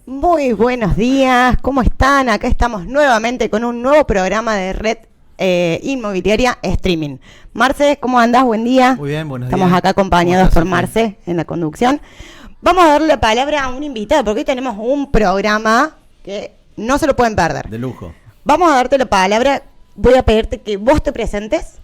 Muy buenos días, ¿cómo están? Acá estamos nuevamente con un nuevo programa de Red Inmobiliaria Streaming. Marce, ¿cómo andás? Buen día. Muy bien, buenos Estamos días. acá acompañados por Marce en la conducción. Vamos a darle la palabra a un invitado, porque hoy tenemos un programa que no se lo pueden perder. De lujo. Vamos a darte la palabra, voy a pedirte que vos te presentes,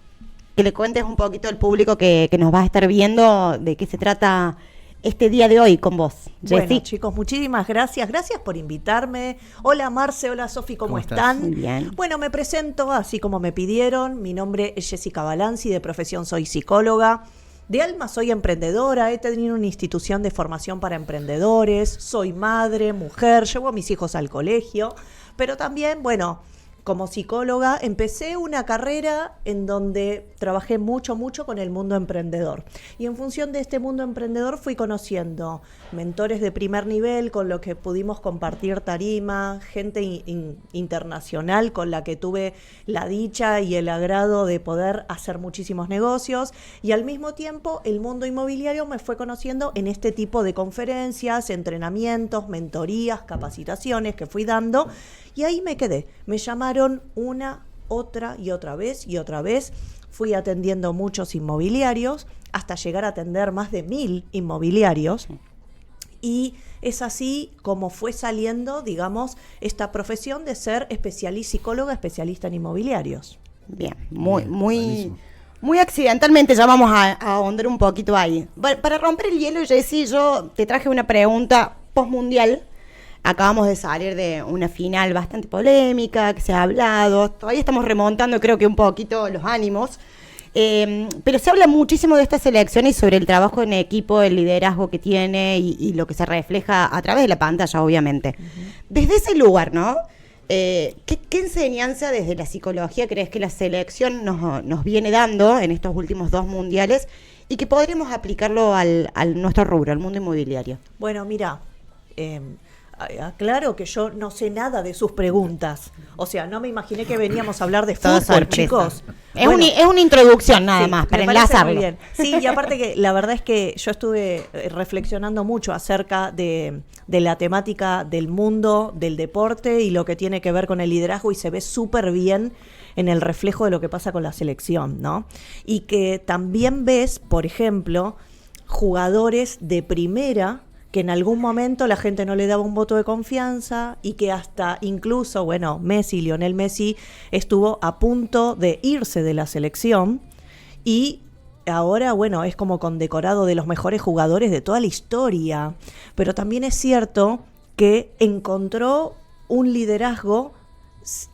que le cuentes un poquito al público que nos va a estar viendo de qué se trata este día de hoy con vos, Jessy. Bueno, chicos, muchísimas gracias. Gracias por invitarme. Hola, Marce. Hola, Sofi. ¿Cómo están? Muy bien. Bueno, me presento así como me pidieron. Mi nombre es Jessica Balanzi. De profesión soy psicóloga. De alma soy emprendedora. He tenido una institución de formación para emprendedores. Soy madre, mujer. Llevo a mis hijos al colegio. Pero también, bueno, como psicóloga empecé una carrera en donde trabajé mucho con el mundo emprendedor. Y en función de este mundo emprendedor fui conociendo mentores de primer nivel con los que pudimos compartir tarima, gente internacional con la que tuve la dicha y el agrado de poder hacer muchísimos negocios. Y al mismo tiempo el mundo inmobiliario me fue conociendo en este tipo de conferencias, entrenamientos, mentorías, capacitaciones que fui dando. Y ahí me quedé. Me llamaron una, otra y otra vez. Fui atendiendo muchos inmobiliarios hasta llegar a atender más de 1000 inmobiliarios. Y es así como fue saliendo, digamos, esta profesión de ser psicóloga especialista en inmobiliarios. Bien, muy accidentalmente ya vamos a ahondar un poquito ahí. Para romper el hielo, Jessy, yo te traje una pregunta postmundial. Acabamos de salir de una final bastante polémica, que se ha hablado, todavía estamos remontando creo que un poquito los ánimos, pero se habla muchísimo de esta selección y sobre el trabajo en equipo, el liderazgo que tiene y lo que se refleja a través de la pantalla, obviamente. Uh-huh. Desde ese lugar, ¿no? ¿Qué enseñanza desde la psicología crees que la selección nos viene dando en estos últimos 2 mundiales y que podremos aplicarlo al nuestro rubro, al mundo inmobiliario? Bueno, mira, aclaro que yo no sé nada de sus preguntas. O sea, no me imaginé que veníamos a hablar de fútbol, chicos. Es una introducción nada más, para enlazarlo. Muy bien. Sí, y aparte que la verdad es que yo estuve reflexionando mucho acerca de la temática del mundo, del deporte y lo que tiene que ver con el liderazgo, y se ve súper bien en el reflejo de lo que pasa con la selección, ¿no? Y que también ves, por ejemplo, jugadores de primera que en algún momento la gente no le daba un voto de confianza y que hasta incluso, bueno, Lionel Messi estuvo a punto de irse de la selección y ahora, bueno, es como condecorado de los mejores jugadores de toda la historia. Pero también es cierto que encontró un liderazgo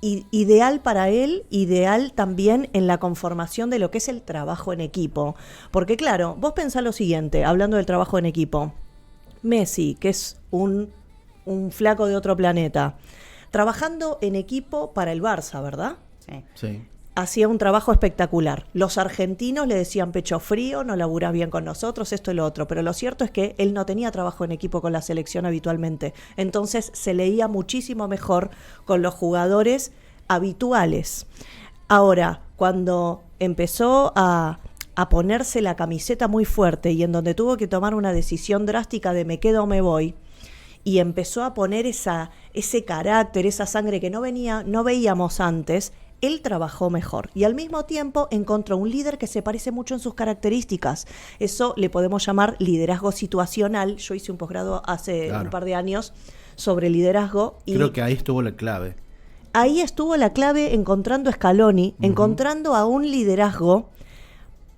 ideal para él, ideal también en la conformación de lo que es el trabajo en equipo. Porque claro, vos pensás lo siguiente, hablando del trabajo en equipo. Messi, que es un flaco de otro planeta, trabajando en equipo para el Barça, ¿verdad? Sí. Hacía un trabajo espectacular. Los argentinos le decían pecho frío, no laburás bien con nosotros, esto y lo otro. Pero lo cierto es que él no tenía trabajo en equipo con la selección habitualmente. Entonces se leía muchísimo mejor con los jugadores habituales. Ahora, cuando empezó a ponerse la camiseta muy fuerte y en donde tuvo que tomar una decisión drástica de me quedo o me voy, y empezó a poner ese carácter, esa sangre que no veíamos antes, él trabajó mejor y al mismo tiempo encontró un líder que se parece mucho en sus características. Eso le podemos llamar liderazgo situacional. Yo hice un posgrado hace un par de años sobre liderazgo. Y creo que ahí estuvo la clave. Ahí estuvo la clave, encontrando a Scaloni, encontrando a un liderazgo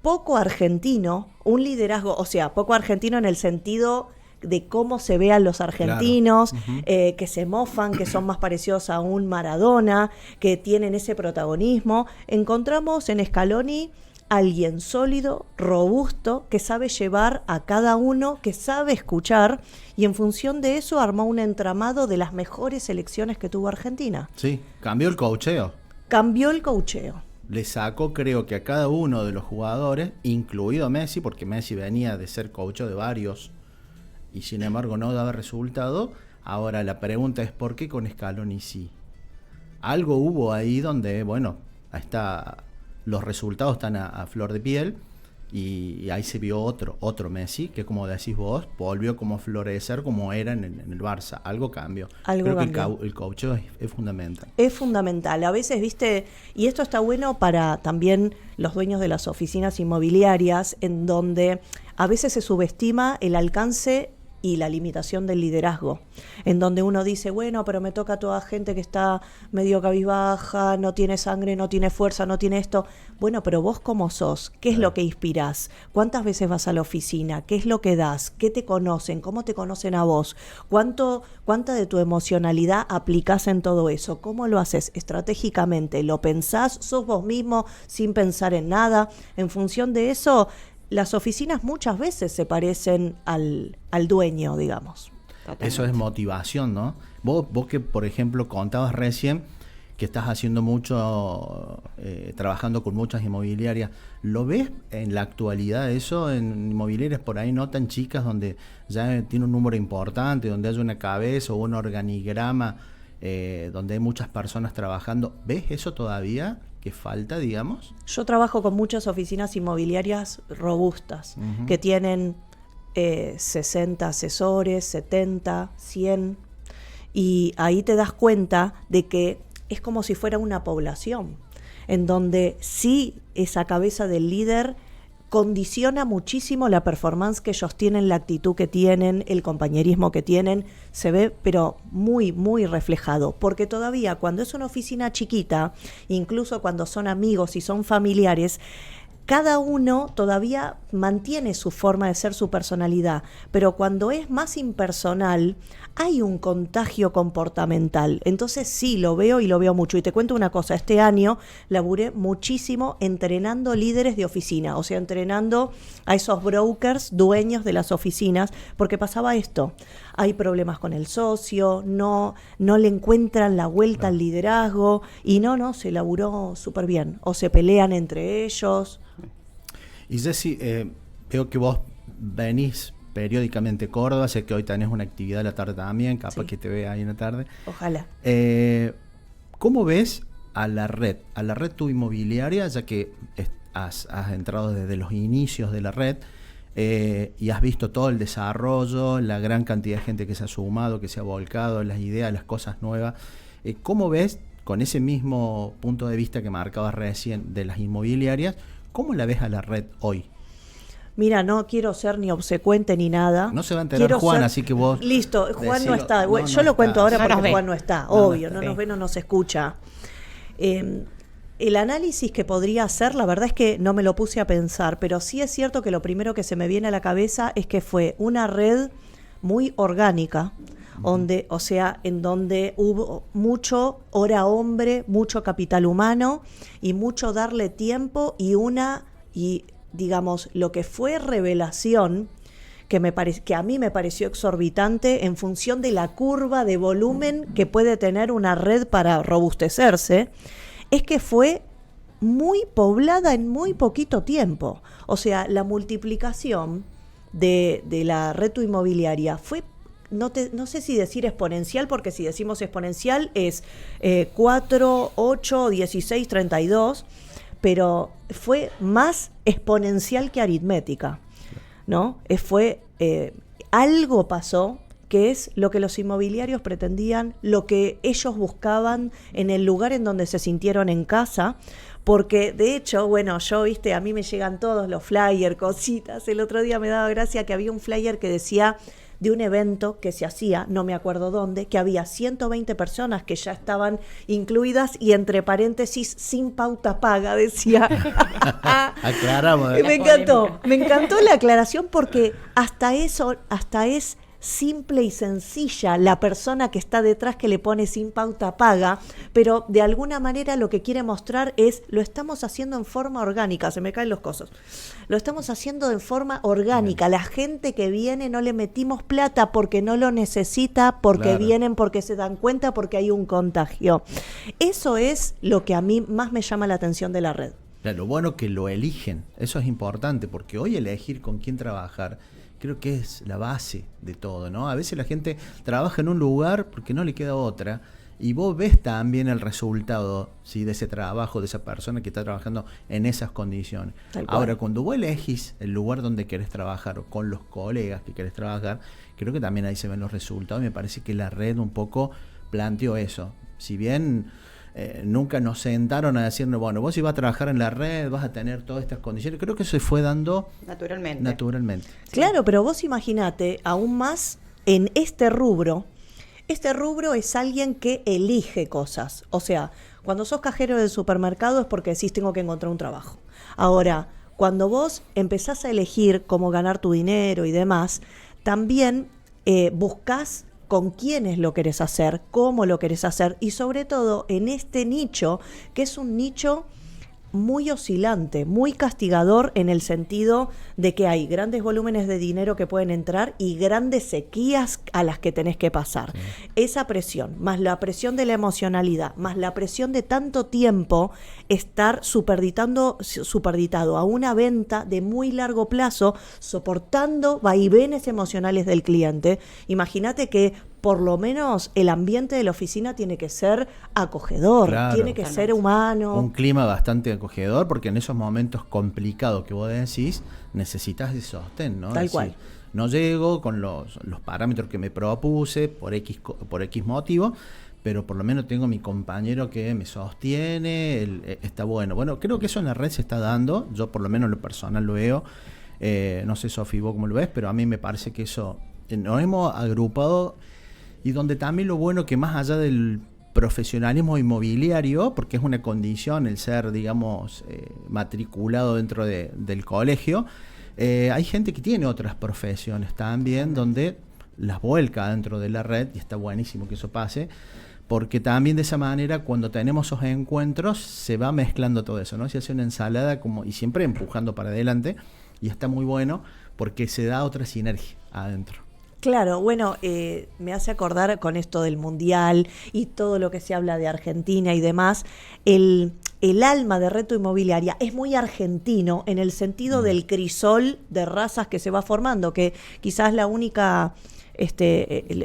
poco argentino, un liderazgo, o sea, poco argentino en el sentido de cómo se vean los argentinos, claro. Que se mofan, que son más parecidos a un Maradona, que tienen ese protagonismo. Encontramos en Scaloni alguien sólido, robusto, que sabe llevar a cada uno, que sabe escuchar, y en función de eso armó un entramado de las mejores selecciones que tuvo Argentina. Sí, cambió el coacheo. Cambió el coacheo. Le sacó, creo que a cada uno de los jugadores, incluido Messi, porque Messi venía de ser coach de varios y sin embargo no daba resultado. Ahora la pregunta es ¿por qué con Scaloni sí? Algo hubo ahí donde, bueno, los resultados están a flor de piel, Y ahí se vio otro Messi, que como decís vos, volvió como a florecer como era en el Barça. Algo cambió. Creo cambió. que el coaching es fundamental. Es fundamental. A veces, viste, y esto está bueno para también los dueños de las oficinas inmobiliarias, en donde a veces se subestima el alcance y la limitación del liderazgo, en donde uno dice, bueno, pero me toca a toda gente que está medio cabizbaja, no tiene sangre, no tiene fuerza, no tiene esto. Bueno, pero vos cómo sos, ¿qué es lo que inspirás? ¿Cuántas veces vas a la oficina? ¿Qué es lo que das? ¿Qué te conocen? ¿Cómo te conocen a vos? ¿Cuánta de tu emocionalidad aplicás en todo eso? ¿Cómo lo haces estratégicamente? ¿Lo pensás? ¿Sos vos mismo sin pensar en nada? En función de eso, las oficinas muchas veces se parecen al dueño, digamos. Totalmente. Eso es motivación, ¿no? Vos que, por ejemplo, contabas recién que estás haciendo mucho, trabajando con muchas inmobiliarias, ¿lo ves en la actualidad eso en inmobiliarias por ahí no tan chicas donde ya tiene un número importante, donde hay una cabeza o un organigrama, donde hay muchas personas trabajando? ¿Ves eso todavía? ¿Que falta, digamos? Yo trabajo con muchas oficinas inmobiliarias robustas, que tienen 60 asesores, 70, 100, y ahí te das cuenta de que es como si fuera una población, en donde sí esa cabeza del líder condiciona muchísimo la performance que ellos tienen, la actitud que tienen, el compañerismo que tienen, se ve pero muy, muy reflejado, porque todavía cuando es una oficina chiquita, incluso cuando son amigos y son familiares, cada uno todavía mantiene su forma de ser, su personalidad, pero cuando es más impersonal, hay un contagio comportamental. Entonces sí, lo veo y lo veo mucho. Y te cuento una cosa, este año laburé muchísimo entrenando líderes de oficina, o sea, entrenando a esos brokers, dueños de las oficinas, porque pasaba esto. Hay problemas con el socio, no le encuentran la vuelta al liderazgo, y se laburó súper bien. O se pelean entre ellos. Y Jessy, veo que vos venís periódicamente a Córdoba, sé que hoy tenés una actividad a la tarde también, capaz Sí. que te vea ahí en la tarde. Ojalá. ¿Cómo ves a la red tu inmobiliaria, ya que has entrado desde los inicios de la red y has visto todo el desarrollo, la gran cantidad de gente que se ha sumado, que se ha volcado, las ideas, las cosas nuevas? ¿Cómo ves, con ese mismo punto de vista que marcabas recién de las inmobiliarias, cómo la ves a la red hoy? Mira, no quiero ser ni obsecuente ni nada. No se va a enterar Juan, así que vos... Listo, Juan no decilo. está. No, Yo no lo cuento está. ahora No nos porque ve. Juan no está. No, Obvio, no no está. nos ve, no nos escucha. El análisis que podría hacer, la verdad es que no me lo puse a pensar, pero sí es cierto que lo primero que se me viene a la cabeza es que fue una red muy orgánica, en donde hubo mucho hora hombre, mucho capital humano y mucho darle tiempo y digamos, lo que fue revelación, que a mí me pareció exorbitante en función de la curva de volumen que puede tener una red para robustecerse, es que fue muy poblada en muy poquito tiempo. O sea, la multiplicación de la red inmobiliaria fue, no sé si decir exponencial, porque si decimos exponencial es 4, 8, 16, 32, pero fue más exponencial que aritmética, ¿no? Algo pasó, que es lo que los inmobiliarios pretendían, lo que ellos buscaban en el lugar en donde se sintieron en casa, porque de hecho, a mí me llegan todos los flyers, cositas. El otro día me daba gracia que había un flyer que decía de un evento que se hacía, no me acuerdo dónde, que había 120 personas que ya estaban incluidas y entre paréntesis, sin pauta paga, decía. Aclaramos. Me encantó la aclaración, porque hasta es simple y sencilla la persona que está detrás, que le pone sin pauta paga, pero de alguna manera lo que quiere mostrar es: lo estamos haciendo en forma orgánica. Se me caen los cosos. Lo estamos haciendo en forma orgánica. La gente que viene, no le metimos plata porque no lo necesita, porque Claro. vienen porque se dan cuenta, porque hay un contagio. Eso es lo que a mí más me llama la atención de la red. Lo bueno que lo eligen, eso es importante, porque hoy elegir con quién trabajar creo que es la base de todo, ¿no? A veces la gente trabaja en un lugar porque no le queda otra, y vos ves también el resultado, ¿sí?, de ese trabajo, de esa persona que está trabajando en esas condiciones. Ahora, cuando vos elegís el lugar donde querés trabajar o con los colegas que querés trabajar, creo que también ahí se ven los resultados. Me parece que la red un poco planteó eso. Si bien nunca nos sentaron a decirnos, bueno, vos si vas a trabajar en la red vas a tener todas estas condiciones, creo que se fue dando naturalmente. Claro, pero vos imaginate aún más en este rubro. Este rubro es alguien que elige cosas. O sea, cuando sos cajero del supermercado es porque decís tengo que encontrar un trabajo. Ahora, cuando vos empezás a elegir cómo ganar tu dinero y demás, también buscás con quiénes lo querés hacer, cómo lo querés hacer y sobre todo en este nicho, que es un nicho muy oscilante, muy castigador en el sentido de que hay grandes volúmenes de dinero que pueden entrar y grandes sequías a las que tenés que pasar. Sí. Esa presión, más la presión de la emocionalidad, más la presión de tanto tiempo estar superditado a una venta de muy largo plazo, soportando vaivenes emocionales del cliente. Imagínate que por lo menos el ambiente de la oficina tiene que ser acogedor, claro, tiene que ser humano. Un clima bastante acogedor, porque en esos momentos complicados que vos decís, necesitas de sostén, ¿no? Tal cual. No llego con los parámetros que me propuse por X motivo, pero por lo menos tengo mi compañero que me sostiene, está bueno. Bueno, creo que eso en la red se está dando, yo por lo menos en lo personal lo veo. No sé, Sofi, vos cómo lo ves, pero a mí me parece que eso nos hemos agrupado. Y donde también lo bueno que más allá del profesionalismo inmobiliario, porque es una condición el ser, digamos, matriculado dentro del colegio, hay gente que tiene otras profesiones también, donde las vuelca dentro de la red, y está buenísimo que eso pase, porque también de esa manera, cuando tenemos esos encuentros, se va mezclando todo eso, ¿no? Se hace una ensalada y siempre empujando para adelante, y está muy bueno, porque se da otra sinergia adentro. Claro, bueno, me hace acordar con esto del Mundial y todo lo que se habla de Argentina y demás, el alma de Reto Inmobiliaria es muy argentino en el sentido del crisol de razas que se va formando, que quizás la única,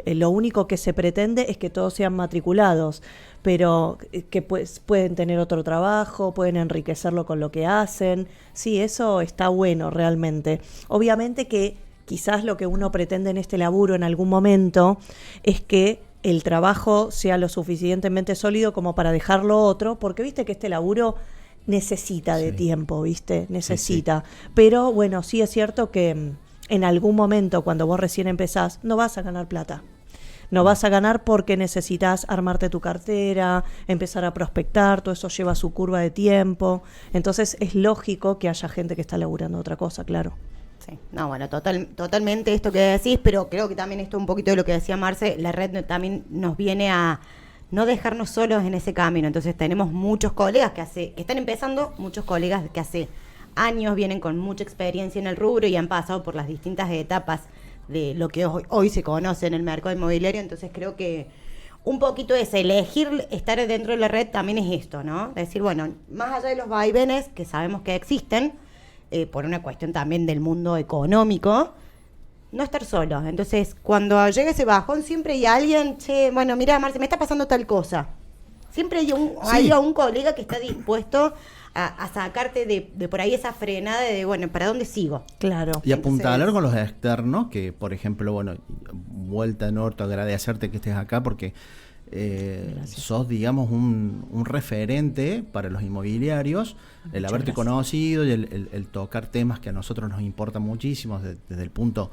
lo único que se pretende es que todos sean matriculados, pero que pues pueden tener otro trabajo, pueden enriquecerlo con lo que hacen. Sí, eso está bueno realmente. Obviamente que quizás lo que uno pretende en este laburo en algún momento es que el trabajo sea lo suficientemente sólido como para dejarlo otro, porque viste que este laburo necesita de tiempo, ¿viste? Necesita. Sí. Pero bueno, sí es cierto que en algún momento cuando vos recién empezás no vas a ganar plata. No vas a ganar porque necesitas armarte tu cartera, empezar a prospectar, todo eso lleva su curva de tiempo. Entonces es lógico que haya gente que está laburando otra cosa, claro. Sí, no, bueno, totalmente esto que decís, pero creo que también esto un poquito de lo que decía Marce, la red también nos viene a no dejarnos solos en ese camino. Entonces tenemos muchos colegas que están empezando, muchos colegas que hace años vienen con mucha experiencia en el rubro y han pasado por las distintas etapas de lo que hoy se conoce en el mercado inmobiliario. Entonces creo que un poquito es elegir estar dentro de la red también es esto, ¿no? Decir, bueno, más allá de los vaivenes que sabemos que existen, por una cuestión también del mundo económico, no estar solo. Entonces, cuando llega ese bajón, siempre hay alguien, bueno, mira, Marce, me está pasando tal cosa. Siempre hay un colega que está dispuesto a sacarte de por ahí esa frenada de, bueno, ¿para dónde sigo? Claro. Y apuntalar con los externos, que por ejemplo, bueno, vuelta en orto, agradecerte que estés acá, porque sos, digamos, un referente para los inmobiliarios, el haberte conocido y el tocar temas que a nosotros nos importan muchísimo desde el punto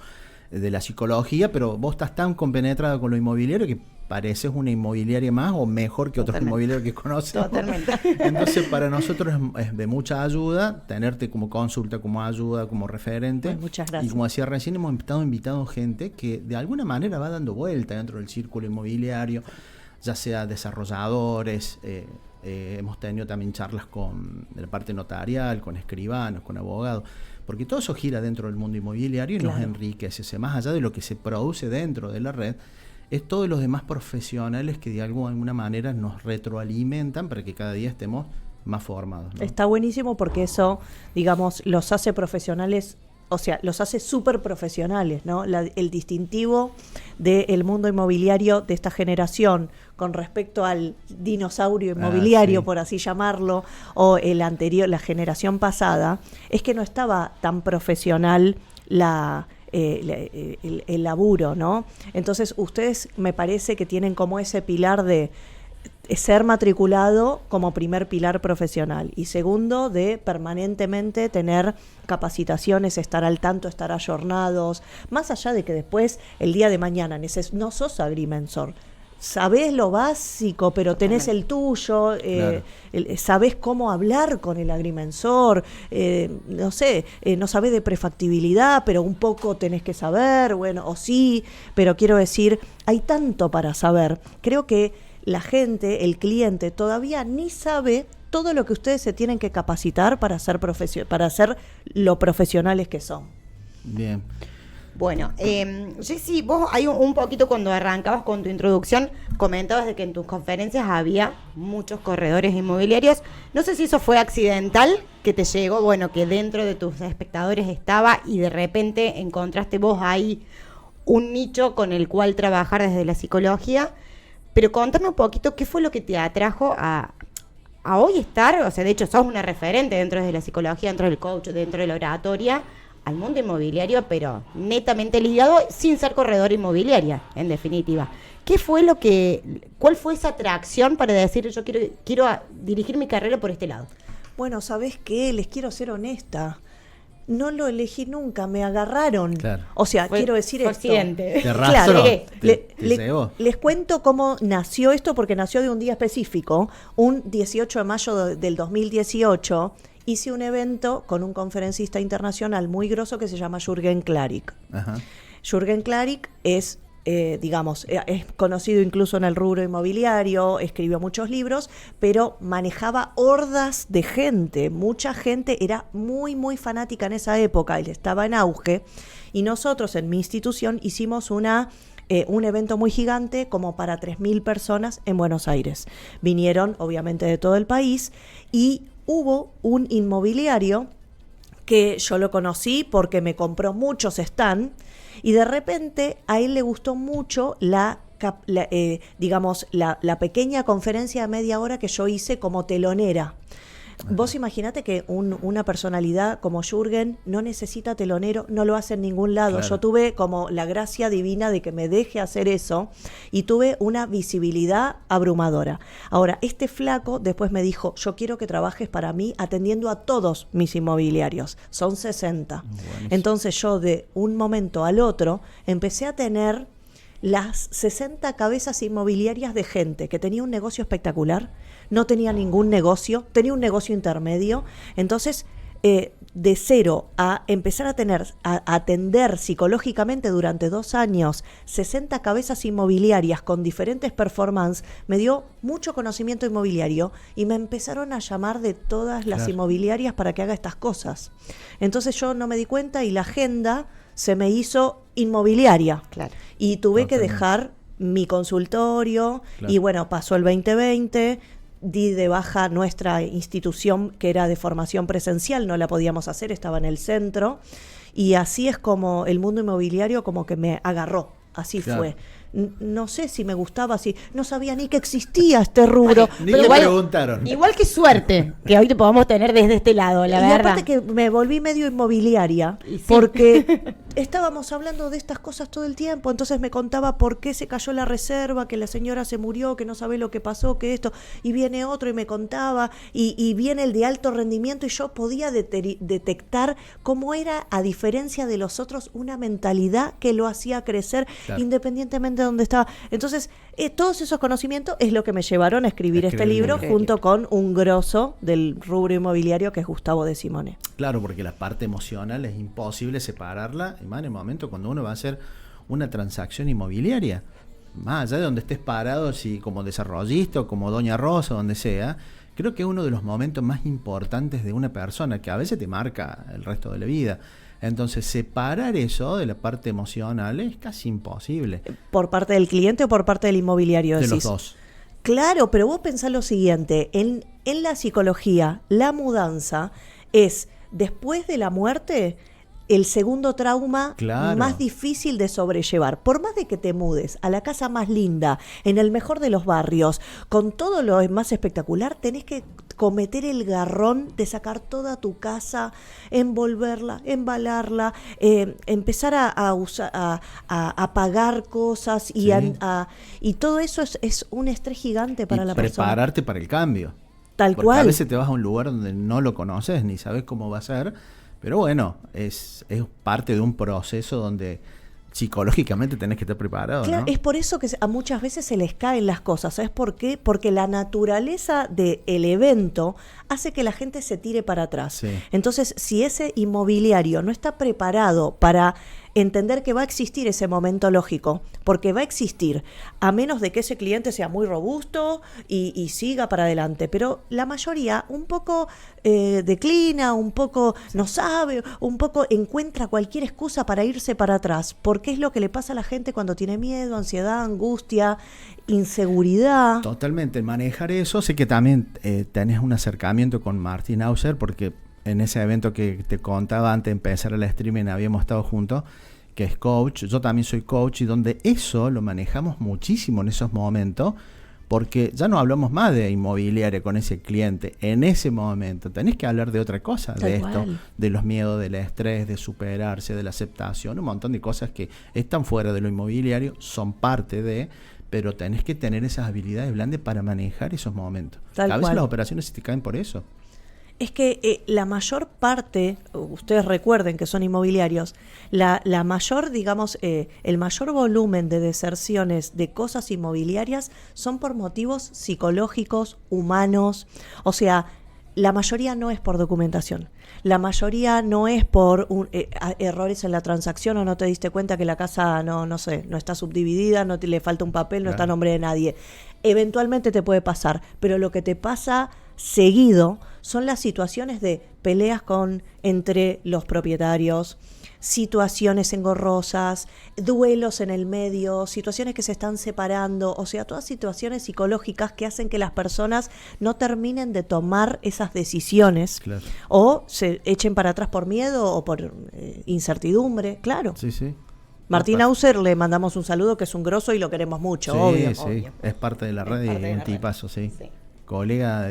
de la psicología, pero vos estás tan compenetrada con lo inmobiliario que pareces una inmobiliaria más o mejor que otros inmobiliarios que conoces. Totalmente. Entonces, para nosotros es de mucha ayuda tenerte como consulta, como ayuda, como referente. Bueno, muchas gracias. Y como decía recién, hemos invitado gente que de alguna manera va dando vuelta dentro del círculo inmobiliario, ya sea desarrolladores, hemos tenido también charlas con la parte notarial, con escribanos, con abogados, porque todo eso gira dentro del mundo inmobiliario y nos enriquece. Más allá de lo que se produce dentro de la red, es todos los demás profesionales que de alguna manera nos retroalimentan para que cada día estemos más formados, ¿no? Está buenísimo porque eso, digamos, los hace profesionales o sea, los hace súper profesionales, ¿no? El distintivo del mundo inmobiliario de esta generación con respecto al dinosaurio inmobiliario, sí, por así llamarlo, o el anterior, la generación pasada, es que no estaba tan profesional el laburo, ¿no? Entonces, ustedes me parece que tienen como ese pilar de ser matriculado como primer pilar profesional y segundo de permanentemente tener capacitaciones, estar al tanto, estar ayornados, más allá de que después el día de mañana no sos agrimensor, sabés lo básico, pero tenés el tuyo, Claro. sabés cómo hablar con el agrimensor, no sé, no sabés de prefactibilidad, pero un poco tenés que saber, bueno, o sí, pero quiero decir, hay tanto para saber. Creo que la gente, el cliente, todavía ni sabe todo lo que ustedes se tienen que capacitar para ser lo profesionales que son. Bien. Bueno, Jessy, vos hay un poquito cuando arrancabas con tu introducción, comentabas de que en tus conferencias había muchos corredores inmobiliarios. No sé si eso fue accidental, que te llegó, bueno, que dentro de tus espectadores estaba y de repente encontraste vos ahí un nicho con el cual trabajar desde la psicología. Pero contame un poquito qué fue lo que te atrajo a hoy estar, o sea, de hecho sos una referente dentro de la psicología, dentro del coach, dentro de la oratoria, al mundo inmobiliario, pero netamente ligado sin ser corredor inmobiliaria, en definitiva. ¿Cuál fue esa atracción para decir yo quiero dirigir mi carrera por este lado? Bueno, ¿sabés qué? Les quiero ser honesta. No lo elegí nunca, me agarraron. Claro. O sea, quiero decir esto. Accidente. Te arrastró, Claro, te cegó. les cuento cómo nació esto, porque nació de un día específico. Un 18 de mayo del 2018 hice un evento con un conferencista internacional muy grosso que se llama Jürgen Klarik. Ajá. Jürgen Klarik es es conocido incluso en el rubro inmobiliario, escribió muchos libros, pero manejaba hordas de gente, mucha gente, era muy, muy fanática en esa época, él estaba en auge, y nosotros en mi institución hicimos un evento muy gigante como para 3.000 personas en Buenos Aires. Vinieron obviamente de todo el país y hubo un inmobiliario que yo lo conocí porque me compró muchos stands. Y de repente a él le gustó mucho la pequeña conferencia de media hora que yo hice como telonera. Vos imaginate que una personalidad como Jürgen no necesita telonero, no lo hace en ningún lado. Claro. Yo tuve como la gracia divina de que me deje hacer eso y tuve una visibilidad abrumadora. Ahora, este flaco después me dijo, yo quiero que trabajes para mí atendiendo a todos mis inmobiliarios. Son 60. Buenísimo. Entonces yo de un momento al otro empecé a tener las 60 cabezas inmobiliarias de gente que tenía un negocio espectacular, no tenía ningún negocio, tenía un negocio intermedio. Entonces, de cero a empezar a atender psicológicamente durante 2 años 60 cabezas inmobiliarias con diferentes performances, me dio mucho conocimiento inmobiliario y me empezaron a llamar de todas las Claro. inmobiliarias para que haga estas cosas. Entonces yo no me di cuenta y la agenda se me hizo inmobiliaria. Claro. Y tuve que Totalmente. dejar mi consultorio. Claro. Y bueno, pasó el 2020, di de baja nuestra institución que era de formación presencial, no la podíamos hacer, estaba en el centro. Y así es como el mundo inmobiliario como que me agarró, así Claro. fue. No sé si me gustaba, si no sabía ni que existía este rubro. Ni Pero le igual- preguntaron. Igual que suerte que hoy te podamos tener desde este lado, la Y verdad. aparte que me volví medio inmobiliaria, Y sí. porque estábamos hablando de estas cosas todo el tiempo, entonces me contaba por qué se cayó la reserva, que la señora se murió, que no sabe lo que pasó, que esto, y viene otro y me contaba, y viene el de alto rendimiento, y yo podía detectar cómo era, a diferencia de los otros, una mentalidad que lo hacía crecer, Claro. independientemente de donde estaba. Entonces, todos esos conocimientos es lo que me llevaron a escribir este libro, Escribir. junto con un grosso del rubro inmobiliario que es Gustavo de Simone. Claro, porque la parte emocional es imposible separarla, y más en el momento cuando uno va a hacer una transacción inmobiliaria. Más allá de donde estés parado, si como desarrollista o como Doña Rosa, donde sea, creo que es uno de los momentos más importantes de una persona, que a veces te marca el resto de la vida. Entonces, separar eso de la parte emocional es casi imposible. ¿Por parte del cliente o por parte del inmobiliario? De los Decís. dos. Claro, pero vos pensás lo siguiente, en la psicología, la mudanza es, después de la muerte, el segundo trauma Claro. más difícil de sobrellevar. Por más de que te mudes a la casa más linda, en el mejor de los barrios, con todo lo más espectacular, tenés que cometer el garrón de sacar toda tu casa, envolverla, embalarla, empezar a usar, a pagar cosas y, Sí. y todo eso es un estrés gigante para y la persona. prepararte para el cambio. Tal Porque cual. a veces te vas a un lugar donde no lo conoces ni sabes cómo va a ser, pero bueno, es parte de un proceso donde psicológicamente tenés que estar preparado, Claro, ¿no? es por eso que a muchas veces se les caen las cosas. ¿Sabes por qué? Porque la naturaleza del evento hace que la gente se tire para atrás. Sí. Entonces, si ese inmobiliario no está preparado para entender que va a existir ese momento lógico, porque va a existir, a menos de que ese cliente sea muy robusto y siga para adelante, pero la mayoría un poco declina, un poco no sabe, un poco encuentra cualquier excusa para irse para atrás, porque es lo que le pasa a la gente cuando tiene miedo, ansiedad, angustia, inseguridad. Totalmente, manejar eso. Sé que también tenés un acercamiento con Martin Auser, porque en ese evento que te contaba antes de empezar el streaming habíamos estado juntos, que es coach. Yo también soy coach, y donde eso lo manejamos muchísimo en esos momentos, porque ya no hablamos más de inmobiliaria con ese cliente. En ese momento tenés que hablar de otra cosa, Tal de esto, cual. de los miedos, del estrés, de superarse, de la aceptación, un montón de cosas que están fuera de lo inmobiliario, son parte de, pero tenés que tener esas habilidades blandas para manejar esos momentos. Tal A veces cual. las operaciones se te caen por eso. Es que la mayor parte, ustedes recuerden que son inmobiliarios, la mayor, digamos, el mayor volumen de deserciones de cosas inmobiliarias son por motivos psicológicos, humanos. O sea, la mayoría no es por documentación. La mayoría no es por errores en la transacción, o no te diste cuenta que la casa no sé, no está subdividida, le falta un papel, no está a Claro. nombre de nadie. Eventualmente te puede pasar, pero lo que te pasa seguido son las situaciones de peleas entre los propietarios, situaciones engorrosas, duelos en el medio, situaciones que se están separando, o sea, todas situaciones psicológicas que hacen que las personas no terminen de tomar esas decisiones, Claro. o se echen para atrás por miedo o por incertidumbre, claro. Sí, sí. Martín Opa. Auser, le mandamos un saludo, que es un grosso y lo queremos mucho, Sí, obvio. sí, obvio. es parte de la Es red parte de y un la red. tipazo, sí. Sí. Colega,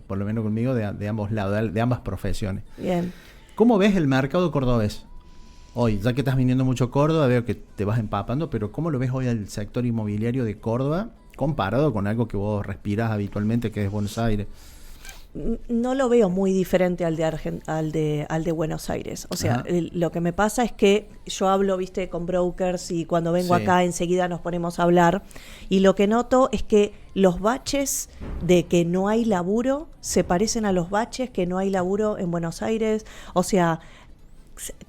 por lo menos conmigo, de ambos lados, de ambas profesiones. Bien. ¿Cómo ves el mercado cordobés hoy? Ya que estás viniendo mucho a Córdoba, veo que te vas empapando, pero ¿cómo lo ves hoy el sector inmobiliario de Córdoba comparado con algo que vos respirás habitualmente, que es Buenos Aires? No lo veo muy diferente al de Buenos Aires. O sea, Ajá. lo que me pasa es que yo hablo, viste, con brokers, y cuando vengo Sí. acá enseguida nos ponemos a hablar, y lo que noto es que los baches de que no hay laburo se parecen a los baches que no hay laburo en Buenos Aires. O sea,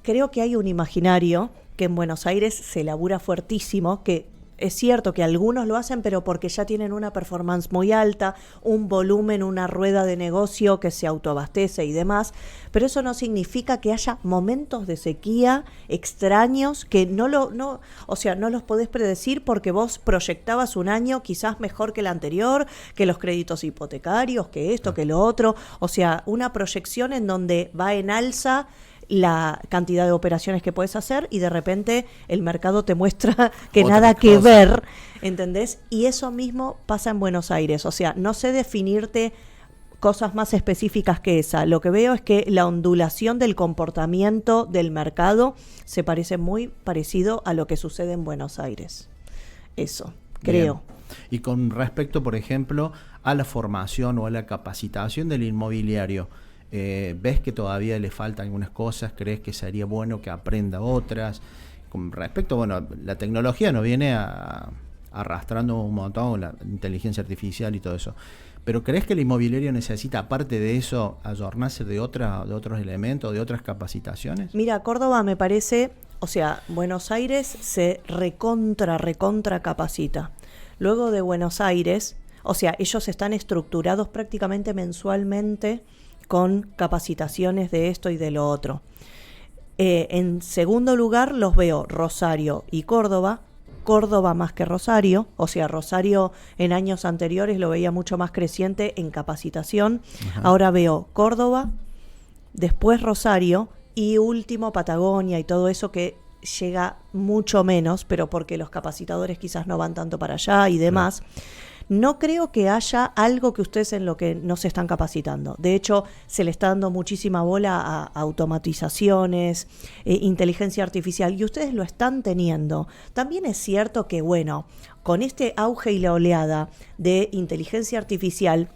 creo que hay un imaginario que en Buenos Aires se labura fuertísimo, que es cierto que algunos lo hacen, pero porque ya tienen una performance muy alta, un volumen, una rueda de negocio que se autoabastece y demás, pero eso no significa que haya momentos de sequía extraños que no los podés predecir, porque vos proyectabas un año quizás mejor que el anterior, que los créditos hipotecarios, que esto, que lo otro. O sea, una proyección en donde va en alza la cantidad de operaciones que puedes hacer, y de repente el mercado te muestra que Otra nada que cosa. ver, ¿entendés? Y eso mismo pasa en Buenos Aires. O sea, no sé definirte cosas más específicas que esa. Lo que veo es que la ondulación del comportamiento del mercado se parece muy parecido a lo que sucede en Buenos Aires. Eso, creo. Bien. Y con respecto, por ejemplo, a la formación o a la capacitación del inmobiliario, ¿ves que todavía le faltan algunas cosas? ¿Crees que sería bueno que aprenda otras? Con respecto, bueno, la tecnología nos viene arrastrando un montón, la inteligencia artificial y todo eso. ¿Pero crees que el inmobiliario necesita, aparte de eso, ayornarse de otros elementos, de otras capacitaciones? Mira, Córdoba me parece, o sea, Buenos Aires se recontra capacita. Luego de Buenos Aires, o sea, ellos están estructurados prácticamente mensualmente con capacitaciones de esto y de lo otro. En segundo lugar los veo Rosario y Córdoba. Córdoba más que Rosario, o sea, Rosario en años anteriores lo veía mucho más creciente en capacitación. Ajá. Ahora veo Córdoba, después Rosario, Y último, Patagonia y todo eso que llega mucho menos, pero porque los capacitadores quizás no van tanto para allá y demás. No creo que haya algo que ustedes en lo que no se están capacitando. De hecho, se le está dando muchísima bola a automatizaciones, inteligencia artificial, y ustedes lo están teniendo. También es cierto que, bueno, con este auge y la oleada de inteligencia artificial,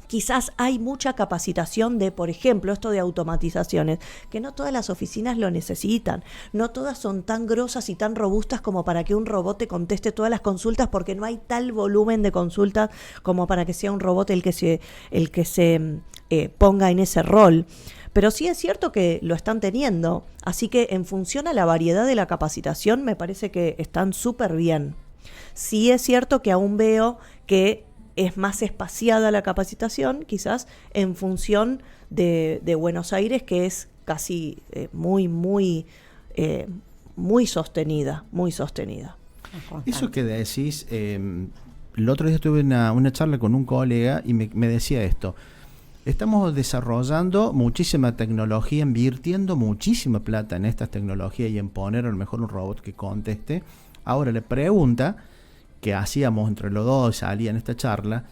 quizás hay mucha capacitación de, por ejemplo, esto de automatizaciones, que no todas las oficinas lo necesitan, no todas son tan grosas y tan robustas como para que un robot te conteste todas las consultas, porque no hay tal volumen de consultas como para que sea un robot el que se ponga en ese rol. Pero sí es cierto que lo están teniendo, así que en función a la variedad de la capacitación me parece que están súper bien. Sí es cierto que aún veo que es más espaciada la capacitación, quizás en función de Buenos Aires, que es casi muy sostenida, muy sostenida. Eso que decís, el otro día tuve una charla con un colega y me decía esto. Estamos desarrollando muchísima tecnología, invirtiendo muchísima plata en estas tecnologías y en poner a lo mejor un robot que conteste. Ahora la pregunta que hacíamos entre los dos, salía en esta charla,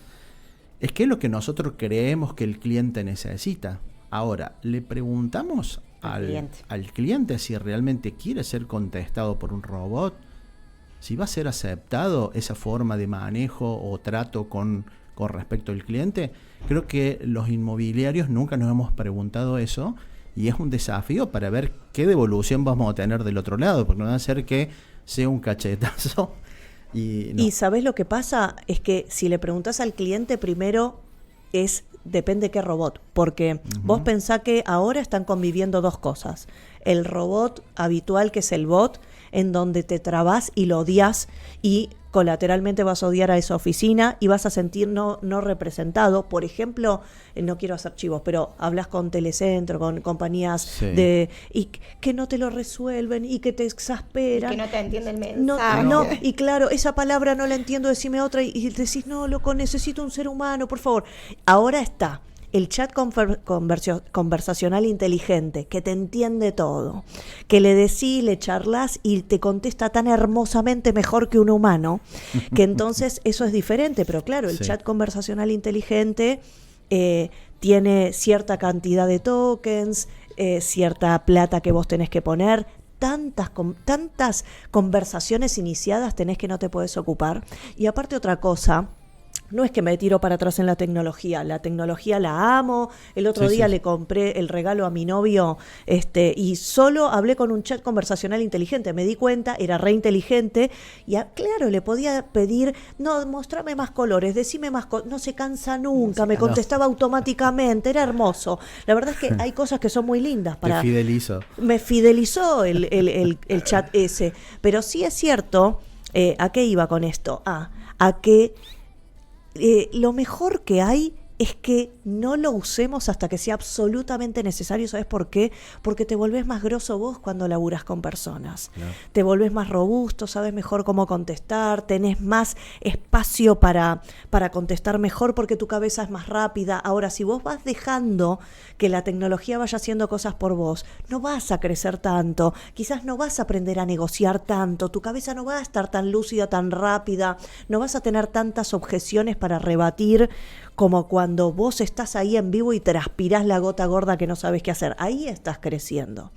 es qué es lo que nosotros creemos que el cliente necesita. Ahora, le preguntamos al cliente si realmente quiere ser contestado por un robot, si va a ser aceptado esa forma de manejo o trato con respecto al cliente. Creo que los inmobiliarios nunca nos hemos preguntado eso, y es un desafío para ver qué devolución vamos a tener del otro lado, porque no va a ser que sea un cachetazo. Y ¿sabés lo que pasa? Es que si le preguntás al cliente primero, depende qué robot, porque vos pensá que ahora están conviviendo dos cosas. El robot habitual, que es el bot, en donde te trabás y lo odias, y colateralmente vas a odiar a esa oficina y vas a sentir no representado. Por ejemplo, no quiero hacer chivos, pero hablas con Telecentro, con compañías y que no te lo resuelven y que te exasperan. Y que no te entienden el mensaje. No, y claro, esa palabra no la entiendo, decime otra, y decís, no, loco, necesito un ser humano, por favor. Ahora está el chat conversacional inteligente, que te entiende todo, que le decís, le charlas y te contesta tan hermosamente mejor que un humano, que entonces eso es diferente. Pero claro, el chat conversacional inteligente tiene cierta cantidad de tokens, cierta plata que vos tenés que poner, tantas conversaciones iniciadas tenés que no te podés ocupar. Y aparte otra cosa, no es que me tiro para atrás en la tecnología la amo. El otro día le compré el regalo a mi novio, y solo hablé con un chat conversacional inteligente. Me di cuenta, era re inteligente, y claro, le podía pedir, no, mostrame más colores, decime más no se cansa nunca, me contestaba automáticamente, era hermoso. La verdad es que hay cosas que son muy lindas. Me fidelizó el chat ese. Pero sí es cierto, ¿a qué iba con esto? A que lo mejor que hay es que no lo usemos hasta que sea absolutamente necesario. ¿Sabes por qué? Porque te volvés más grosso vos cuando laburás con personas. Claro. Te volvés más robusto, sabes mejor cómo contestar, tenés más espacio para contestar mejor porque tu cabeza es más rápida. Ahora, si vos vas dejando que la tecnología vaya haciendo cosas por vos, no vas a crecer tanto, quizás no vas a aprender a negociar tanto, tu cabeza no va a estar tan lúcida, tan rápida, no vas a tener tantas objeciones para rebatir como cuando vos estás ahí en vivo y transpirás la gota gorda que no sabes qué hacer. Ahí estás creciendo.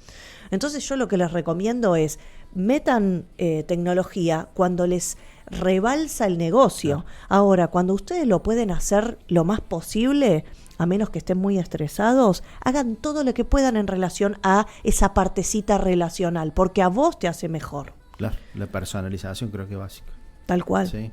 Entonces yo lo que les recomiendo es metan tecnología cuando les rebalsa el negocio. Ahora, cuando ustedes lo pueden hacer lo más posible, a menos que estén muy estresados, hagan todo lo que puedan en relación a esa partecita relacional, porque a vos te hace mejor. Claro, la personalización creo que es básica. Tal cual. Sí.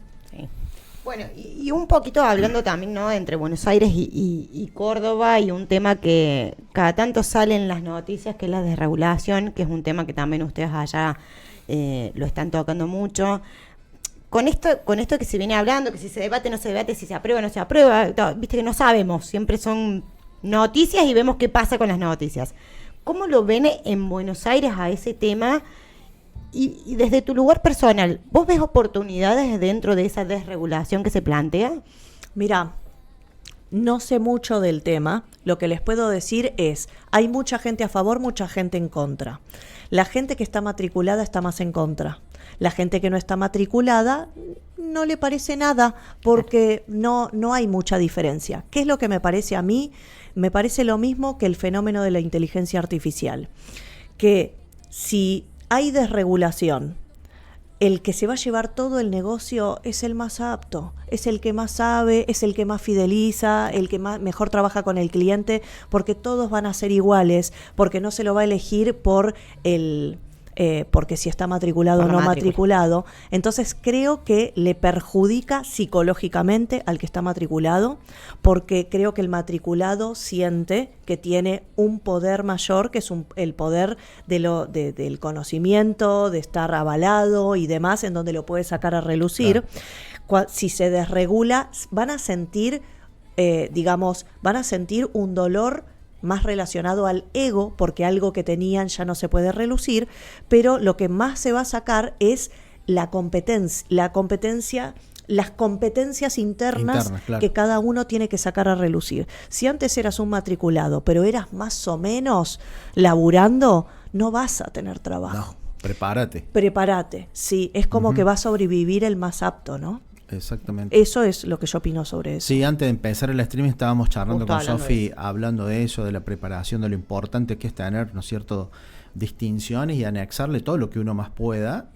Bueno, y un poquito hablando también, ¿no?, entre Buenos Aires y Córdoba, y un tema que cada tanto sale en las noticias, que es la desregulación, que es un tema que también ustedes allá lo están tocando mucho. Con esto que se viene hablando, que si se debate, no se debate, si se aprueba, no se aprueba, viste que no sabemos, siempre son noticias y vemos qué pasa con las noticias. ¿Cómo lo ven en Buenos Aires a ese tema? Y desde tu lugar personal, ¿vos ves oportunidades dentro de esa desregulación que se plantea? Mira, no sé mucho del tema. Lo que les puedo decir es, hay mucha gente a favor, mucha gente en contra. La gente que está matriculada está más en contra. La gente que no está matriculada no le parece nada porque no hay mucha diferencia. ¿Qué es lo que me parece a mí? Me parece lo mismo que el fenómeno de la inteligencia artificial. Que si hay desregulación, el que se va a llevar todo el negocio es el más apto, es el que más sabe, es el que más fideliza, el que mejor trabaja con el cliente, porque todos van a ser iguales, porque no se lo va a elegir por porque si está matriculado o no matriculado. Entonces creo que le perjudica psicológicamente al que está matriculado, porque creo que el matriculado siente que tiene un poder mayor, que es el poder del conocimiento, de estar avalado y demás, en donde lo puede sacar a relucir. Claro. Si se desregula, van a sentir, van a sentir un dolor más relacionado al ego, porque algo que tenían ya no se puede relucir, pero lo que más se va a sacar es las competencias internas claro, que cada uno tiene que sacar a relucir. Si antes eras un matriculado, pero eras más o menos laburando, no vas a tener trabajo. No, prepárate. Prepárate, sí, es como que va a sobrevivir el más apto, ¿no? Exactamente. Eso es lo que yo opino sobre eso. Sí, antes de empezar el streaming estábamos charlando con Sofi, hablando de eso, de la preparación, de lo importante que es tener, ¿no es cierto?, distinciones y anexarle todo lo que uno más pueda,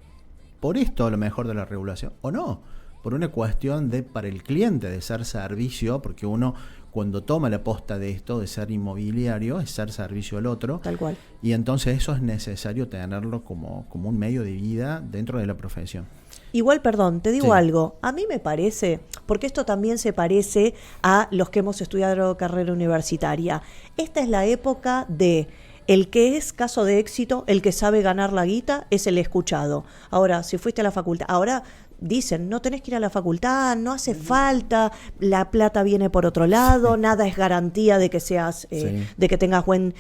por esto a lo mejor de la regulación, o no, por una cuestión para el cliente, de ser servicio, porque uno cuando toma la posta de esto, de ser inmobiliario, es ser servicio al otro. Tal cual. Y entonces eso es necesario tenerlo como un medio de vida dentro de la profesión. Igual, perdón, te digo algo. A mí me parece, porque esto también se parece a los que hemos estudiado carrera universitaria. Esta es la época de el que es caso de éxito, el que sabe ganar la guita, es el escuchado. Ahora, si fuiste a la facultad, ahora dicen, no tenés que ir a la facultad, no hace falta, la plata viene por otro lado, nada es garantía de que seas, de que tengas buen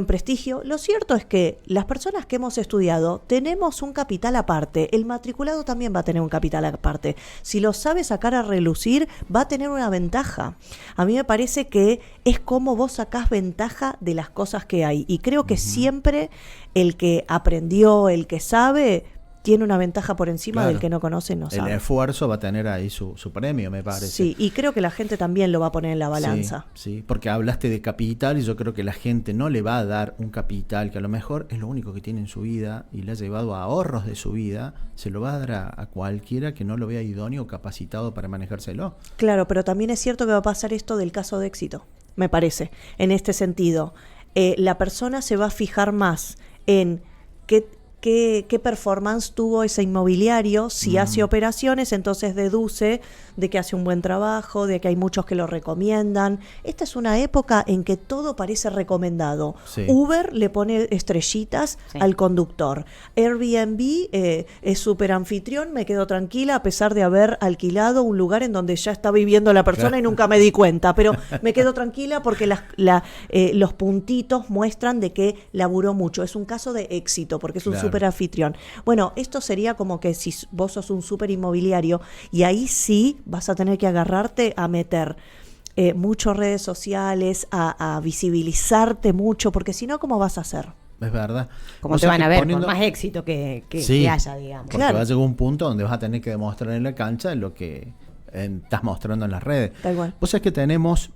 prestigio. Lo cierto es que las personas que hemos estudiado tenemos un capital aparte, el matriculado también va a tener un capital aparte. Si lo sabe sacar a relucir, va a tener una ventaja. A mí me parece que es como vos sacás ventaja de las cosas que hay, y creo que siempre el que aprendió, el que sabe, tiene una ventaja por encima del que no conoce, no sabe. El esfuerzo va a tener ahí su premio, me parece. Sí, y creo que la gente también lo va a poner en la balanza. Sí, porque hablaste de capital y yo creo que la gente no le va a dar un capital que a lo mejor es lo único que tiene en su vida y le ha llevado a ahorros de su vida, se lo va a dar a cualquiera que no lo vea idóneo o capacitado para manejárselo. Claro, pero también es cierto que va a pasar esto del caso de éxito, me parece, en este sentido. La persona se va a fijar más en qué performance tuvo ese inmobiliario. Si hace operaciones, entonces deduce de que hace un buen trabajo, de que hay muchos que lo recomiendan. Esta es una época en que todo parece recomendado. Sí. Uber le pone estrellitas al conductor. Airbnb es súper anfitrión, me quedo tranquila a pesar de haber alquilado un lugar en donde ya está viviendo la persona y nunca me di cuenta, pero me quedo tranquila porque los puntitos muestran de que laburó mucho. Es un caso de éxito porque es un súper anfitrión. Bueno, esto sería como que si vos sos un súper inmobiliario y ahí sí vas a tener que agarrarte a meter mucho redes sociales, a visibilizarte mucho, porque si no, ¿cómo vas a hacer? Es verdad. Como te van a ver, con más éxito que haya, digamos. Porque va a llegar un punto donde vas a tener que demostrar en la cancha lo que estás mostrando en las redes. Tal cual. Vos sabés que tenemos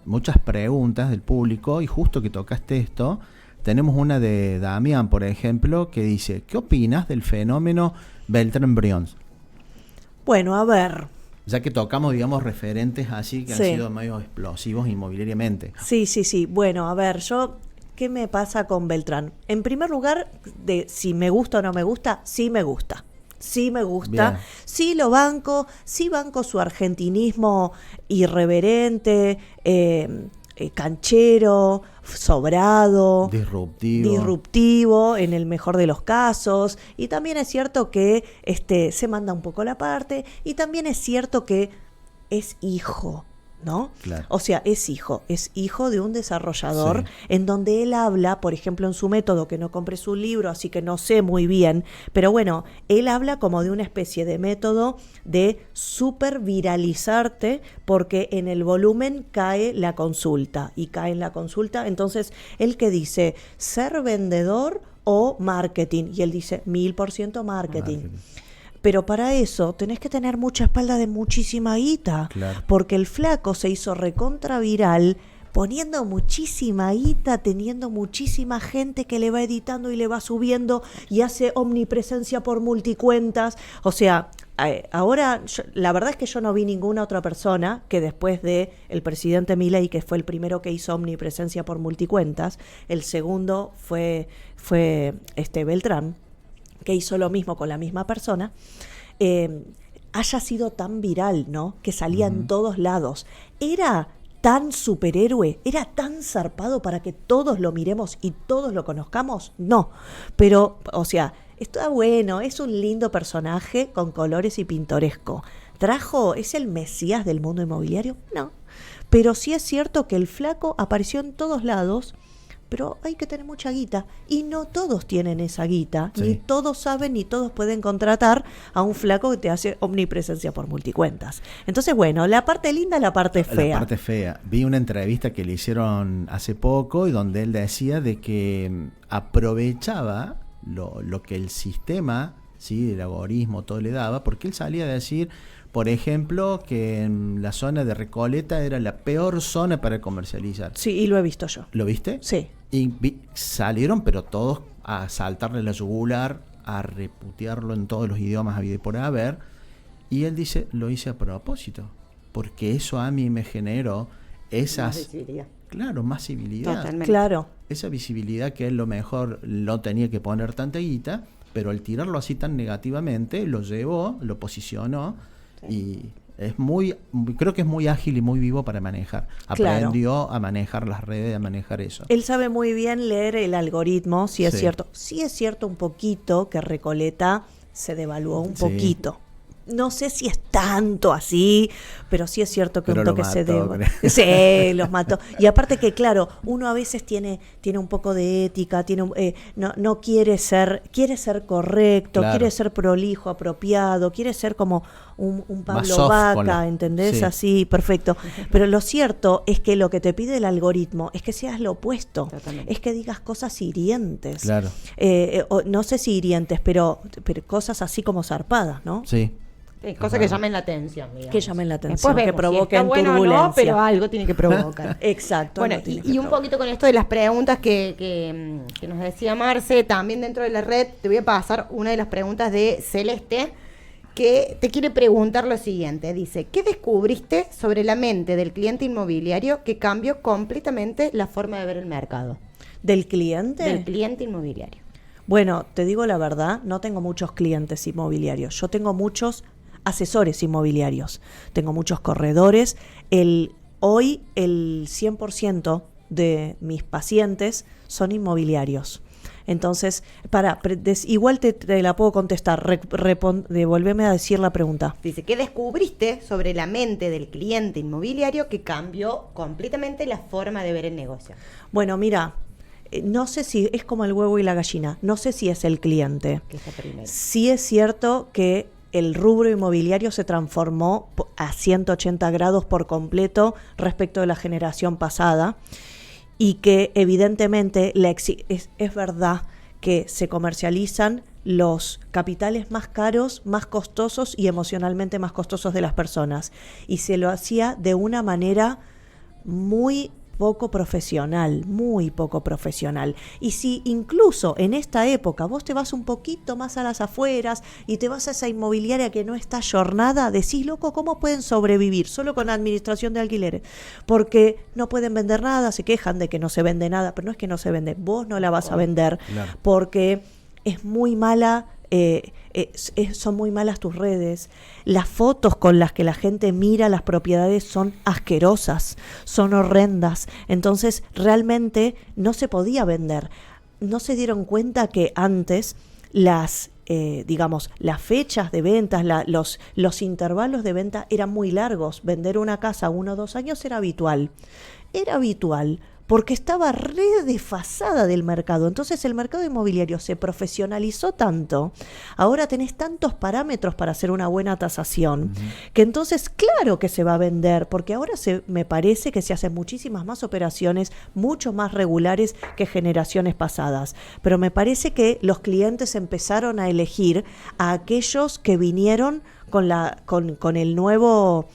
muchas preguntas del público y justo que tocaste esto, tenemos una de Damián, por ejemplo, que dice, ¿qué opinas del fenómeno Beltrán-Brions? Bueno, a ver. Ya que tocamos, digamos, referentes así que han sido medio explosivos inmobiliariamente. Sí. Bueno, a ver, ¿qué me pasa con Beltrán? En primer lugar, de si me gusta o no me gusta, sí me gusta. Sí me gusta, bien. Sí lo banco, sí banco su argentinismo irreverente, canchero, sobrado, disruptivo en el mejor de los casos, y también es cierto que se manda un poco la parte, y también es cierto que es hijo ¿no? Claro. O sea, es hijo de un desarrollador, Sí. en donde él habla, por ejemplo, en su método, que no compré su libro, así que no sé muy bien, pero bueno, él habla como de una especie de método de super viralizarte, porque en el volumen cae la consulta, y cae en la consulta, entonces, él que dice, ser vendedor o marketing, y él dice 1000% marketing. Pero para eso tenés que tener mucha espalda de muchísima guita, Claro. porque el flaco se hizo recontra viral poniendo muchísima guita, teniendo muchísima gente que le va editando y le va subiendo y hace omnipresencia por multicuentas. O sea, ahora la verdad es que yo no vi ninguna otra persona que después de el presidente Milei, que fue el primero que hizo omnipresencia por multicuentas, el segundo fue Beltrán, que hizo lo mismo con la misma persona, haya sido tan viral, ¿no? Que salía en todos lados. Era tan superhéroe, era tan zarpado para que todos lo miremos y todos lo conozcamos. No, pero, o sea, está bueno, es un lindo personaje con colores y pintoresco. ¿Es el mesías del mundo inmobiliario? No, pero sí es cierto que el flaco apareció en todos lados. Pero hay que tener mucha guita, y no todos tienen esa guita, Sí. ni todos saben, ni todos pueden contratar a un flaco que te hace omnipresencia por multicuentas. Entonces, bueno, la parte linda, la parte fea. La parte fea. Vi una entrevista que le hicieron hace poco y donde él decía de que aprovechaba lo que el sistema, ¿sí? El algoritmo, todo le daba, porque él salía a decir, por ejemplo, que en la zona de Recoleta era la peor zona para comercializar. Sí, y lo he visto yo. ¿Lo viste? Sí. Y salieron, pero todos a saltarle la yugular, a reputearlo en todos los idiomas habido y por haber. Y él dice, lo hice a propósito, porque eso a mí me generó esas... Más visibilidad. Claro, más visibilidad. Totalmente. Claro. Esa visibilidad que él lo mejor no tenía que poner tanta guita, pero al tirarlo así tan negativamente, lo llevó, lo posicionó, y es creo que es muy ágil y muy vivo para manejar. Claro. Aprendió a manejar las redes, a manejar eso. Él sabe muy bien leer el algoritmo, si es Sí. cierto. Sí es cierto un poquito que Recoleta se devaluó un Sí. poquito. No sé si es tanto así, pero sí es cierto que Pero un lo toque se mató, devaluó. creo. Sí, los mató. Y aparte que, claro, uno a veces tiene un poco de ética, no quiere ser correcto, Claro. quiere ser prolijo, apropiado, quiere ser como un Pablo soft con Vaca, la- ¿entendés? sí. Así, perfecto. Pero lo cierto es que lo que te pide el algoritmo es que seas lo opuesto, Totalmente. es que digas cosas hirientes. Claro. No sé si hirientes, pero cosas así como zarpadas, ¿no? Sí. Sí, cosas que llamen la atención, digamos. Que llamen la atención, Después que vemos si provoquen está bueno o turbulencia. no, pero algo tiene que provocar. Exacto. Bueno, algo tiene y que un probar. poquito con esto de las preguntas que nos decía Marce, también dentro de la red, te voy a pasar una de las preguntas de Celeste, que te quiere preguntar lo siguiente. Dice, ¿qué descubriste sobre la mente del cliente inmobiliario que cambió completamente la forma de ver el mercado? ¿Del cliente? Del cliente inmobiliario. Bueno, te digo la verdad, no tengo muchos clientes inmobiliarios. Yo tengo muchos asesores inmobiliarios. Tengo muchos corredores. Hoy el 100% de mis pacientes son inmobiliarios. Entonces, igual te la puedo contestar. Devolveme a decir la pregunta. Dice, ¿qué descubriste sobre la mente del cliente inmobiliario que cambió completamente la forma de ver el negocio? Bueno, mira, no sé si es como el huevo y la gallina. No sé si es el cliente. Que está primero. Sí es cierto que el rubro inmobiliario se transformó a 180 grados por completo respecto de la generación pasada, y que evidentemente es verdad que se comercializan los capitales más caros, más costosos y emocionalmente más costosos de las personas, y se lo hacía de una manera muy poco profesional, muy poco profesional. Y si incluso en esta época vos te vas un poquito más a las afueras y te vas a esa inmobiliaria que no está ayornada, decís, loco, ¿cómo pueden sobrevivir solo con administración de alquileres? Porque no pueden vender nada, se quejan de que no se vende nada, pero no es que no se vende, vos no la vas a vender, Claro. porque es muy mala. Son muy malas tus redes, las fotos con las que la gente mira las propiedades son asquerosas, son horrendas, entonces realmente no se podía vender. No se dieron cuenta que antes las digamos, las fechas de ventas, los intervalos de venta eran muy largos. Vender una casa 1 o 2 años era habitual. Era habitual porque estaba re desfasada del mercado. Entonces el mercado inmobiliario se profesionalizó tanto. Ahora tenés tantos parámetros para hacer una buena tasación, que entonces claro que se va a vender, porque ahora me parece que se hacen muchísimas más operaciones, mucho más regulares que generaciones pasadas. Pero me parece que los clientes empezaron a elegir a aquellos que vinieron con el nuevo...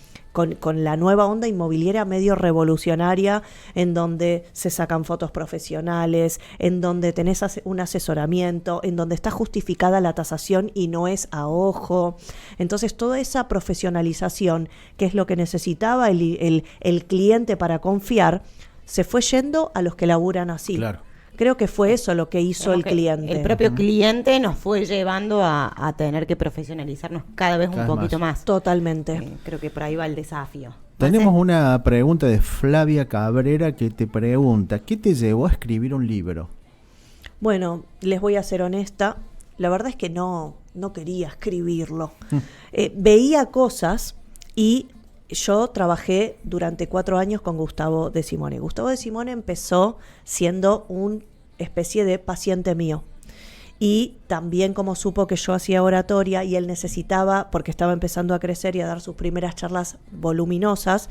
Con la nueva onda inmobiliaria medio revolucionaria, en donde se sacan fotos profesionales, en donde tenés un asesoramiento, en donde está justificada la tasación y no es a ojo. Entonces toda esa profesionalización, que es lo que necesitaba el cliente para confiar, se fue yendo a los que laburan así. Claro. Creo que fue eso lo que hizo el cliente. El propio cliente nos fue llevando a tener que profesionalizarnos cada vez un poquito más. Totalmente. Creo que por ahí va el desafío. Tenemos una pregunta de Flavia Cabrera que te pregunta, ¿qué te llevó a escribir un libro? Bueno, les voy a ser honesta, la verdad es que no quería escribirlo. Veía cosas y yo trabajé durante 4 años con Gustavo de Simone. Gustavo de Simone empezó siendo una especie de paciente mío. Y también como supo que yo hacía oratoria y él necesitaba, porque estaba empezando a crecer y a dar sus primeras charlas voluminosas,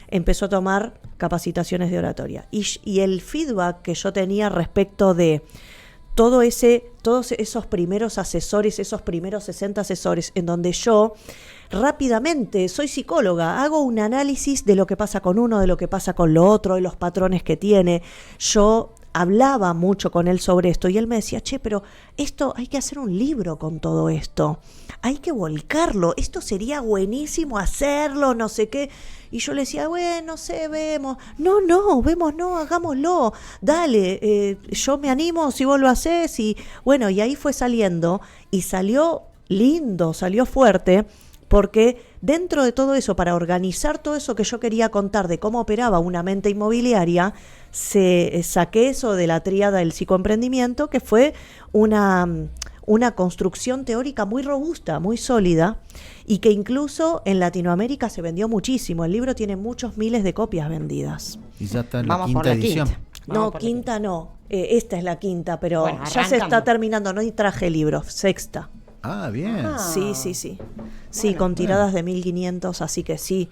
empezó a tomar capacitaciones de oratoria. Y el feedback que yo tenía respecto de todos esos primeros asesores, esos primeros 60 asesores, en donde yo rápidamente, soy psicóloga, hago un análisis de lo que pasa con uno, de lo que pasa con lo otro, de los patrones que tiene. Yo hablaba mucho con él sobre esto y él me decía, pero esto hay que hacer un libro con todo esto, hay que volcarlo, esto sería buenísimo hacerlo, no sé qué. Y yo le decía, bueno, no sé, vemos, no, hagámoslo, dale, yo me animo si vos lo hacés. Y bueno, y ahí fue saliendo y salió lindo, salió fuerte, porque dentro de todo eso, para organizar todo eso que yo quería contar de cómo operaba una mente inmobiliaria, saqué eso de la tríada del psicoemprendimiento, que fue una construcción teórica muy robusta, muy sólida, y que incluso en Latinoamérica se vendió muchísimo. El libro tiene muchos miles de copias vendidas. Y ya está en la Vamos por quinta la edición. quinta. No, quinta no. Esta es la quinta, pero Bueno, ya se arrancando. está terminando. No traje libro, sexta. Ah, bien. Ah. Sí. Sí, Bueno, con tiradas de 1500, así que sí.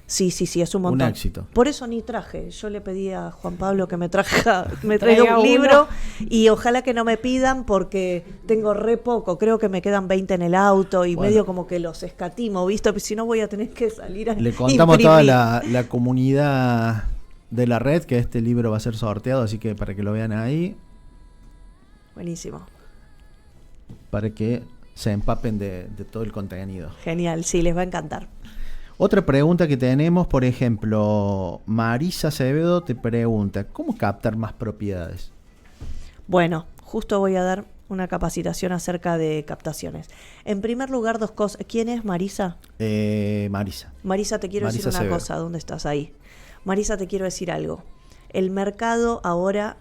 Sí, es un montón. Un éxito. Por eso ni traje. Yo le pedí a Juan Pablo que me traiga Traiga un uno. libro y ojalá que no me pidan porque tengo re poco. Creo que me quedan 20 en el auto y Bueno. medio como que los escatimo, ¿visto? Porque si no voy a tener que salir a Le contamos a imprimir. toda la comunidad de la red que este libro va a ser sorteado, así que para que lo vean ahí, Buenísimo. para que se empapen de todo el contenido. Genial, sí, les va a encantar. Otra pregunta que tenemos, por ejemplo, Marisa Acevedo te pregunta, ¿cómo captar más propiedades? Bueno, justo voy a dar una capacitación acerca de captaciones. En primer lugar, 2 cosas. ¿Quién es Marisa? Marisa. Marisa, te quiero Marisa decir una Acevedo. cosa. ¿Dónde estás ahí? Marisa, te quiero decir algo. El mercado ahora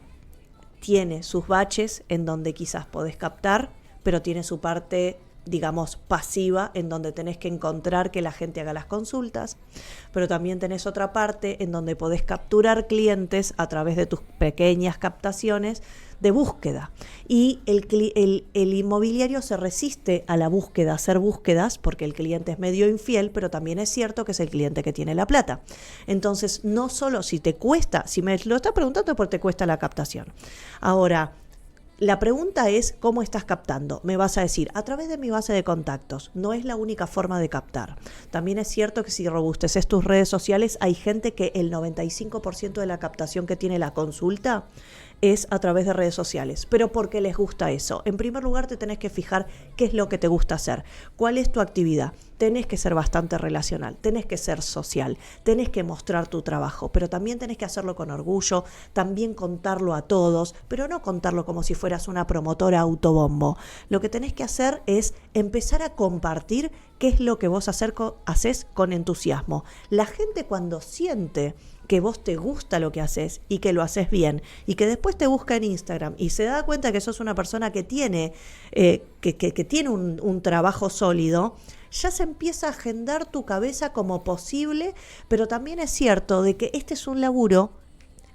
tiene sus baches en donde quizás podés captar, pero tiene su parte, digamos, pasiva, en donde tenés que encontrar que la gente haga las consultas, pero también tenés otra parte en donde podés capturar clientes a través de tus pequeñas captaciones de búsqueda. Y el inmobiliario se resiste a la búsqueda, a hacer búsquedas, porque el cliente es medio infiel, pero también es cierto que es el cliente que tiene la plata. Entonces, no solo si te cuesta, si me lo estás preguntando porque te cuesta la captación. Ahora, la pregunta es, ¿cómo estás captando? Me vas a decir, a través de mi base de contactos. No es la única forma de captar. También es cierto que si robusteces tus redes sociales, hay gente que el 95% de la captación que tiene la consulta es a través de redes sociales. ¿Pero por qué les gusta eso? En primer lugar, te tenés que fijar qué es lo que te gusta hacer. ¿Cuál es tu actividad? Tenés que ser bastante relacional, tenés que ser social, tenés que mostrar tu trabajo, pero también tenés que hacerlo con orgullo, también contarlo a todos, pero no contarlo como si fueras una promotora autobombo. Lo que tenés que hacer es empezar a compartir qué es lo que vos haces con entusiasmo. La gente cuando siente que vos te gusta lo que haces y que lo haces bien y que después te busca en Instagram y se da cuenta que sos una persona que tiene, que tiene un trabajo sólido, ya se empieza a agendar tu cabeza como posible, pero también es cierto de que este es un laburo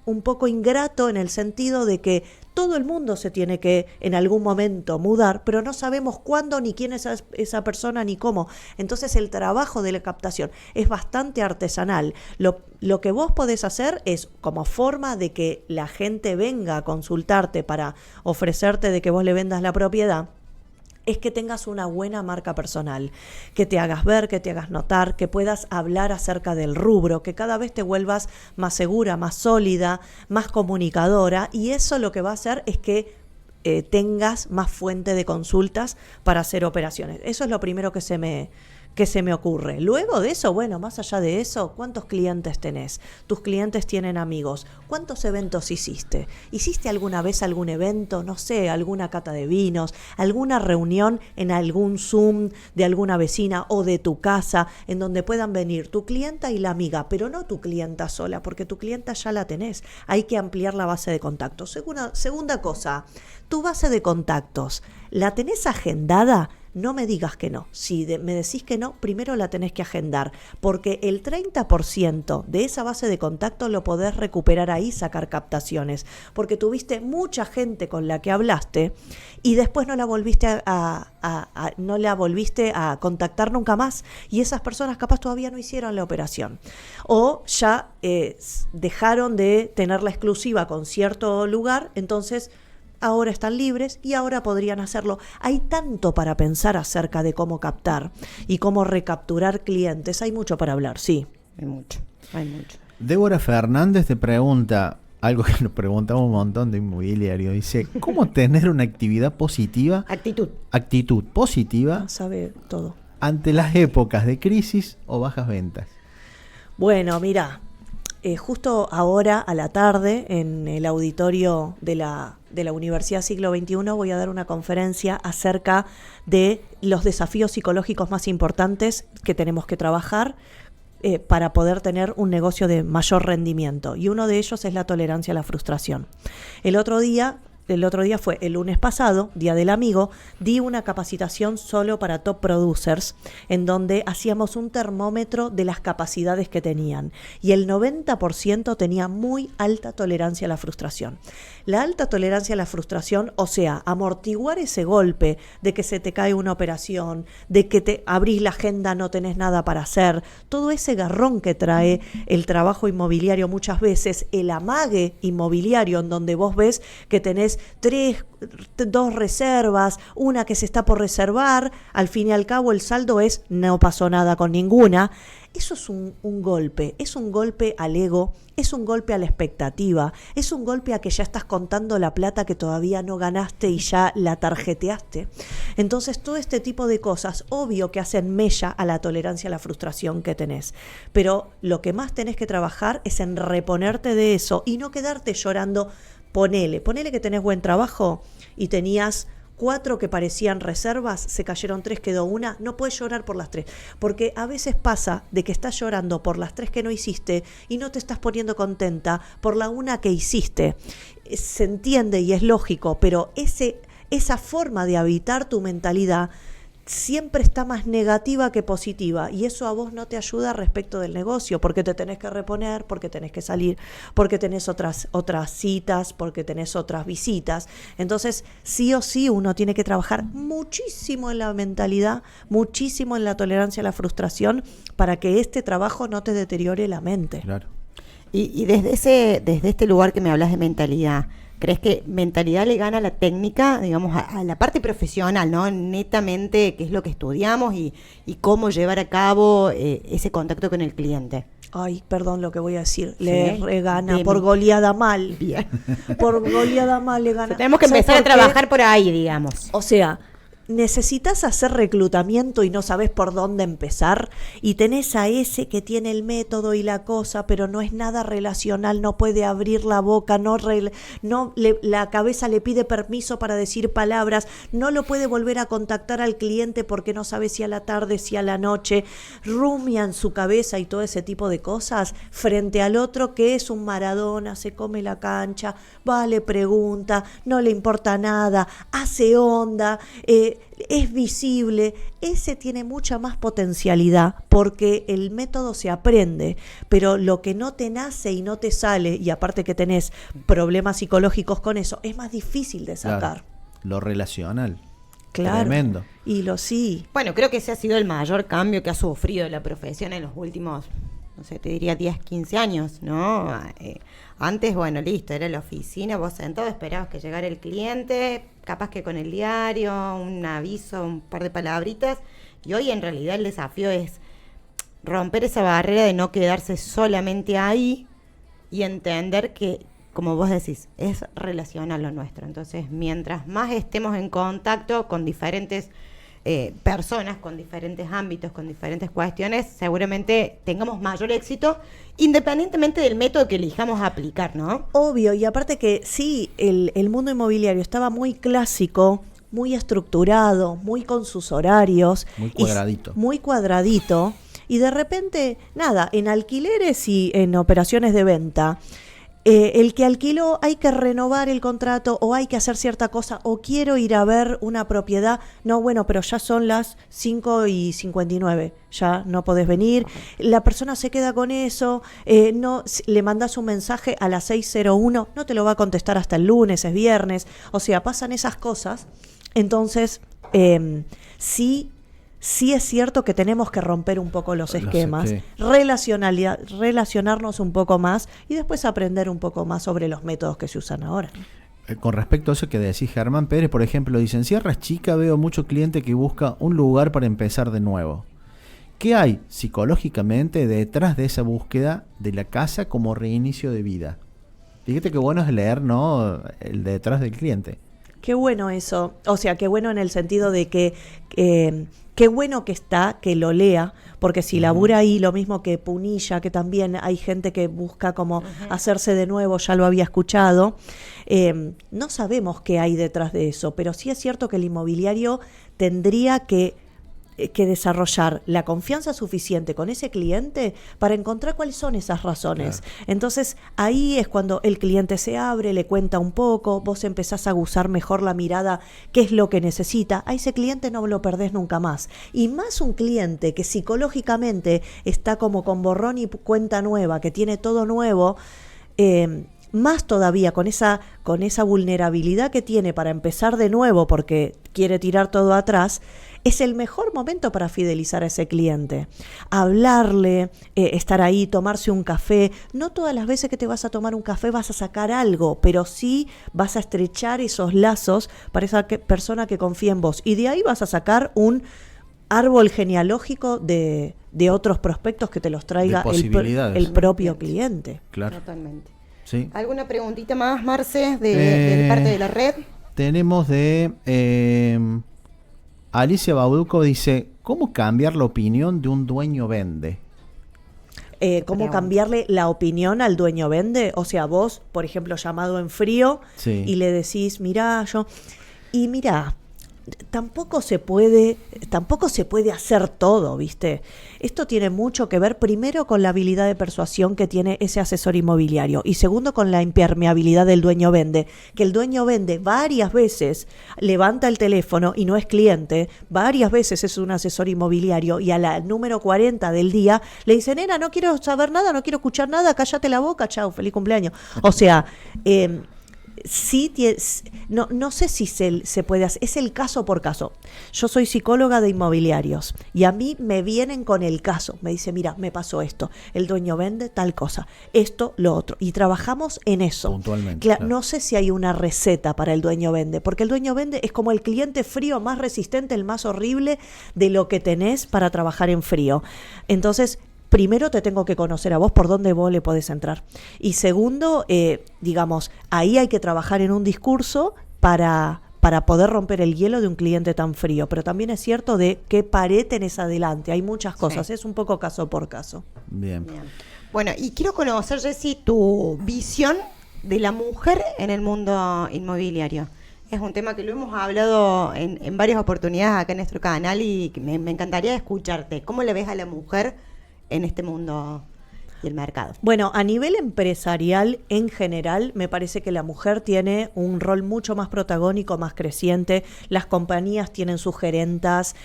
un poco ingrato en el sentido de que todo el mundo se tiene que en algún momento mudar, pero no sabemos cuándo, ni quién es esa persona, ni cómo. Entonces el trabajo de la captación es bastante artesanal. Lo que vos podés hacer es, como forma de que la gente venga a consultarte para ofrecerte de que vos le vendas la propiedad, es que tengas una buena marca personal, que te hagas ver, que te hagas notar, que puedas hablar acerca del rubro, que cada vez te vuelvas más segura, más sólida, más comunicadora, y eso lo que va a hacer es que tengas más fuente de consultas para hacer operaciones. Eso es lo primero que se me ocurre. Luego de eso, bueno, más allá de eso, ¿cuántos clientes tenés? ¿Tus clientes tienen amigos? ¿Cuántos eventos hiciste? ¿Hiciste alguna vez algún evento? No sé, alguna cata de vinos, alguna reunión en algún Zoom de alguna vecina o de tu casa en donde puedan venir tu clienta y la amiga, pero no tu clienta sola, porque tu clienta ya la tenés. Hay que ampliar la base de contactos. Segunda cosa, tu base de contactos, ¿la tenés agendada? No me digas que no. Si me decís que no, primero la tenés que agendar, porque el 30% de esa base de contacto lo podés recuperar ahí, sacar captaciones, porque tuviste mucha gente con la que hablaste y después no la volviste a contactar nunca más, y esas personas capaz todavía no hicieron la operación o ya dejaron de tener la exclusiva con cierto lugar, entonces ahora están libres y ahora podrían hacerlo. Hay tanto para pensar acerca de cómo captar y cómo recapturar clientes. Hay mucho para hablar, sí. Hay mucho. Débora Fernández te pregunta algo que nos preguntamos un montón de inmobiliario. Dice, ¿cómo tener una actividad positiva? Actitud positiva. Sabe todo. Ante las épocas de crisis o bajas ventas. Bueno, mira, justo ahora a la tarde en el auditorio de la Universidad Siglo XXI voy a dar una conferencia acerca de los desafíos psicológicos más importantes que tenemos que trabajar para poder tener un negocio de mayor rendimiento, y uno de ellos es la tolerancia a la frustración. El otro día fue el lunes pasado, Día del Amigo, di una capacitación solo para top producers, en donde hacíamos un termómetro de las capacidades que tenían, y el 90% tenía muy alta tolerancia a la frustración. La alta tolerancia a la frustración, o sea, amortiguar ese golpe de que se te cae una operación, de que te abrís la agenda, no tenés nada para hacer, todo ese garrón que trae el trabajo inmobiliario muchas veces, el amague inmobiliario, en donde vos ves que tenés 2 reservas, una que se está por reservar, al fin y al cabo el saldo es no pasó nada con ninguna. Eso es un golpe, es un golpe al ego, es un golpe a la expectativa, es un golpe a que ya estás contando la plata que todavía no ganaste y ya la tarjeteaste. Entonces todo este tipo de cosas, obvio que hacen mella a la tolerancia a la frustración que tenés, pero lo que más tenés que trabajar es en reponerte de eso y no quedarte llorando. Ponele que tenés buen trabajo y tenías 4 que parecían reservas, se cayeron 3, quedó una, no puedes llorar por las 3, porque a veces pasa de que estás llorando por las 3 que no hiciste y no te estás poniendo contenta por la una que hiciste. Se entiende y es lógico, pero esa forma de habitar tu mentalidad siempre está más negativa que positiva, y eso a vos no te ayuda respecto del negocio, porque te tenés que reponer, porque tenés que salir, porque tenés otras citas, porque tenés otras visitas. Entonces sí o sí uno tiene que trabajar muchísimo en la mentalidad, muchísimo en la tolerancia a la frustración, para que este trabajo no te deteriore la mente. Claro. Y desde este lugar que me hablas de mentalidad, ¿crees que mentalidad le gana a la técnica, digamos, a la parte profesional, ¿no? Netamente, qué es lo que estudiamos y cómo llevar a cabo ese contacto con el cliente? Ay, perdón lo que voy a decir, le regana por goleada mal. Bien. Por goleada mal le gana. Tenemos que empezar a trabajar por ahí, digamos. O sea, necesitas hacer reclutamiento y no sabes por dónde empezar, y tenés a ese que tiene el método y la cosa, pero no es nada relacional, no puede abrir la boca, la cabeza le pide permiso para decir palabras, no lo puede volver a contactar al cliente porque no sabe si a la tarde, si a la noche, rumia en su cabeza y todo ese tipo de cosas, frente al otro que es un Maradona, se come la cancha, va, le pregunta, no le importa nada, hace onda, es visible. Ese tiene mucha más potencialidad porque el método se aprende, pero lo que no te nace y no te sale, y aparte que tenés problemas psicológicos con eso, es más difícil de sacar. Claro, lo relacional. Claro. Tremendo. Y sí. Bueno, creo que ese ha sido el mayor cambio que ha sufrido la profesión en los últimos, no sé, te diría 10, 15 años, ¿no? Antes, bueno, listo, era la oficina, vos sentado, esperabas que llegara el cliente, capaz que con el diario, un aviso, un par de palabritas, y hoy en realidad el desafío es romper esa barrera de no quedarse solamente ahí y entender que, como vos decís, es relacional lo nuestro. Entonces, mientras más estemos en contacto con diferentes personas, con diferentes ámbitos, con diferentes cuestiones, seguramente tengamos mayor éxito, independientemente del método que elijamos aplicar, ¿no? Obvio, y aparte que sí, el mundo inmobiliario estaba muy clásico, muy estructurado, muy con sus horarios. Muy cuadradito. Muy cuadradito. Y de repente, nada, en alquileres y en operaciones de venta, el que alquiló hay que renovar el contrato o hay que hacer cierta cosa o quiero ir a ver una propiedad. No, bueno, pero ya son las 5:59, ya no podés venir. La persona se queda con eso, no le mandás un mensaje a las 6:01, no te lo va a contestar hasta el lunes, es viernes. O sea, pasan esas cosas. Entonces, sí es cierto que tenemos que romper un poco los esquemas, relacionarnos un poco más y después aprender un poco más sobre los métodos que se usan ahora. Con respecto a eso que decís, Germán Pérez, por ejemplo, dice: en Sierras Chicas veo mucho cliente que busca un lugar para empezar de nuevo. ¿Qué hay psicológicamente detrás de esa búsqueda de la casa como reinicio de vida? Fíjate qué bueno es leer, ¿no?, el detrás del cliente. Qué bueno eso, o sea, qué bueno en el sentido de que qué bueno que está, que lo lea, porque si labura ahí, lo mismo que Punilla, que también hay gente que busca como hacerse de nuevo, ya lo había escuchado, no sabemos qué hay detrás de eso, pero sí es cierto que el inmobiliario tendría que desarrollar la confianza suficiente con ese cliente para encontrar cuáles son esas razones. Claro. Entonces, ahí es cuando el cliente se abre, le cuenta un poco, vos empezás a aguzar mejor la mirada, qué es lo que necesita. A ese cliente no lo perdés nunca más. Y más un cliente que psicológicamente está como con borrón y cuenta nueva, que tiene todo nuevo, más todavía con esa vulnerabilidad que tiene para empezar de nuevo porque quiere tirar todo atrás, es el mejor momento para fidelizar a ese cliente. Hablarle, estar ahí, tomarse un café. No todas las veces que te vas a tomar un café vas a sacar algo, pero sí vas a estrechar esos lazos para esa persona que confía en vos. Y de ahí vas a sacar un árbol genealógico de otros prospectos que te los traiga el propio cliente. Claro. Totalmente. Sí. ¿Alguna preguntita más, Marce, de parte de la red? Tenemos de Alicia Bauduco, dice: ¿cómo cambiar la opinión de un dueño vende? ¿Cómo cambiarle la opinión al dueño vende? O sea, vos, por ejemplo, llamado en frío, sí, y le decís: mirá, tampoco se puede hacer todo, ¿viste? Esto tiene mucho que ver primero con la habilidad de persuasión que tiene ese asesor inmobiliario y segundo con la impermeabilidad del dueño vende, que el dueño vende varias veces, levanta el teléfono y no es cliente, varias veces es un asesor inmobiliario y a la número 40 del día le dice: nena, no quiero saber nada, no quiero escuchar nada, cállate la boca, chau, feliz cumpleaños. O sea, sí, no sé si se puede hacer, es el caso por caso. Yo soy psicóloga de inmobiliarios y a mí me vienen con el caso, me dice: mira, me pasó esto, el dueño vende tal cosa, esto, lo otro, y trabajamos en eso. Puntualmente. Claro. No sé si hay una receta para el dueño vende, porque el dueño vende es como el cliente frío más resistente, el más horrible de lo que tenés para trabajar en frío. Entonces, primero te tengo que conocer a vos por dónde vos le podés entrar. Y segundo, digamos, ahí hay que trabajar en un discurso para para poder romper el hielo de un cliente tan frío, pero también es cierto de qué pared tenés adelante, hay muchas cosas, es un poco caso por caso. Bien. Bueno, y quiero conocer, Jessy, tu visión de la mujer en el mundo inmobiliario. Es un tema que lo hemos hablado en varias oportunidades acá en nuestro canal y me encantaría escucharte. ¿Cómo le ves a la mujer en este mundo y el mercado? Bueno, a nivel empresarial, en general, me parece que la mujer tiene un rol mucho más protagónico, más creciente. Las compañías tienen sus gerentas.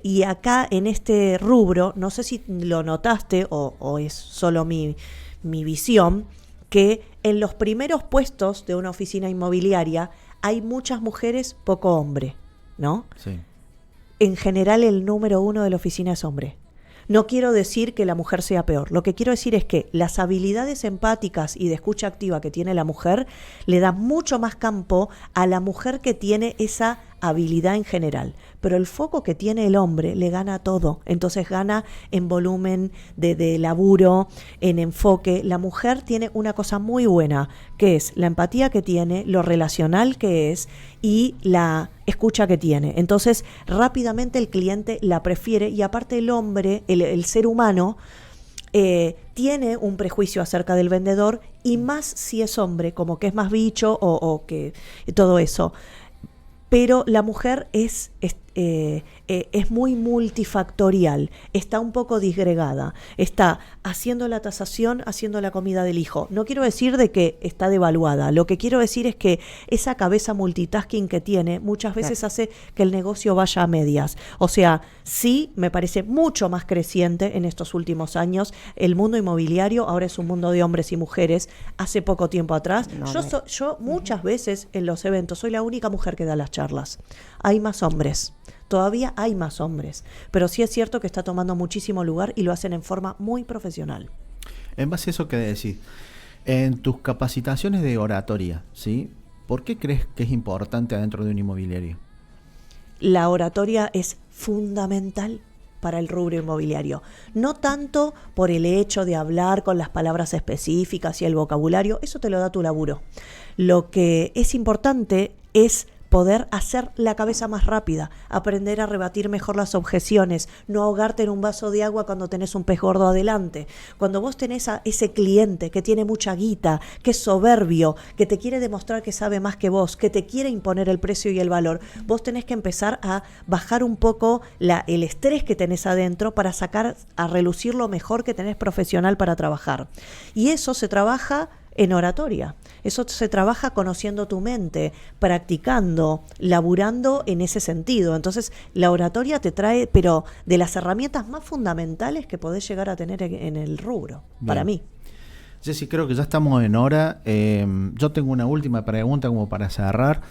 Y acá, en este rubro, no sé si lo notaste o es solo mi visión, que en los primeros puestos de una oficina inmobiliaria hay muchas mujeres, poco hombre, ¿no? Sí. En general, el número 1 de la oficina es hombre. No quiero decir que la mujer sea peor. Lo que quiero decir es que las habilidades empáticas y de escucha activa que tiene la mujer le dan mucho más campo a la mujer que tiene esa habilidad en general. Pero el foco que tiene el hombre le gana todo. Entonces gana en volumen de laburo, en enfoque. La mujer tiene una cosa muy buena, que es la empatía que tiene, lo relacional que es y la escucha que tiene. Entonces rápidamente el cliente la prefiere y aparte el hombre, el ser humano, tiene un prejuicio acerca del vendedor y más si es hombre, como que es más bicho o que todo eso. Pero la mujer es muy multifactorial, está un poco disgregada, está haciendo la tasación, haciendo la comida del hijo. No quiero decir de que está devaluada, lo que quiero decir es que esa cabeza multitasking que tiene muchas veces hace que el negocio vaya a medias. O sea, sí me parece mucho más creciente en estos últimos años. El mundo inmobiliario ahora es un mundo de hombres y mujeres. Hace poco tiempo atrás, yo muchas veces en los eventos soy la única mujer que da las charlas. Hay más hombres. Todavía hay más hombres, pero sí es cierto que está tomando muchísimo lugar y lo hacen en forma muy profesional. En base a eso que decís, en tus capacitaciones de oratoria, ¿sí? ¿Por qué crees que es importante adentro de un inmobiliario? La oratoria es fundamental para el rubro inmobiliario, no tanto por el hecho de hablar con las palabras específicas y el vocabulario, eso te lo da tu laburo. Lo que es importante es poder hacer la cabeza más rápida, aprender a rebatir mejor las objeciones, no ahogarte en un vaso de agua cuando tenés un pez gordo adelante. Cuando vos tenés a ese cliente que tiene mucha guita, que es soberbio, que te quiere demostrar que sabe más que vos, que te quiere imponer el precio y el valor, vos tenés que empezar a bajar un poco el estrés que tenés adentro para sacar a relucir lo mejor que tenés profesional para trabajar. Y eso se trabaja en oratoria. Eso se trabaja conociendo tu mente, practicando, laburando en ese sentido. Entonces, la oratoria te trae, pero de las herramientas más fundamentales que podés llegar a tener en el rubro, Bien. para mí. Jessy, creo que ya estamos en hora. Yo tengo una última pregunta como para cerrar.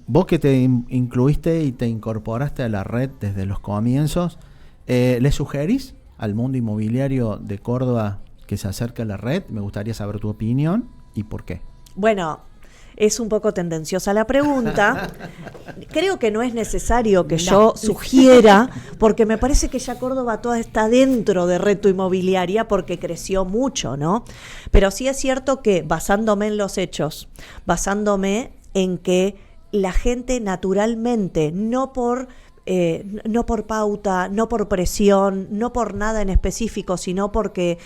Vos que te incluiste y te incorporaste a la red desde los comienzos, ¿le sugerís al mundo inmobiliario de Córdoba que se acerque a la red? Me gustaría saber tu opinión y por qué. Bueno, es un poco tendenciosa la pregunta. Creo que no es necesario que yo sugiera, porque me parece que ya Córdoba toda está dentro de Reto Inmobiliaria porque creció mucho, ¿no? Pero sí es cierto que basándome en los hechos, basándome en que la gente naturalmente, no por pauta, no por presión, no por nada en específico, sino porque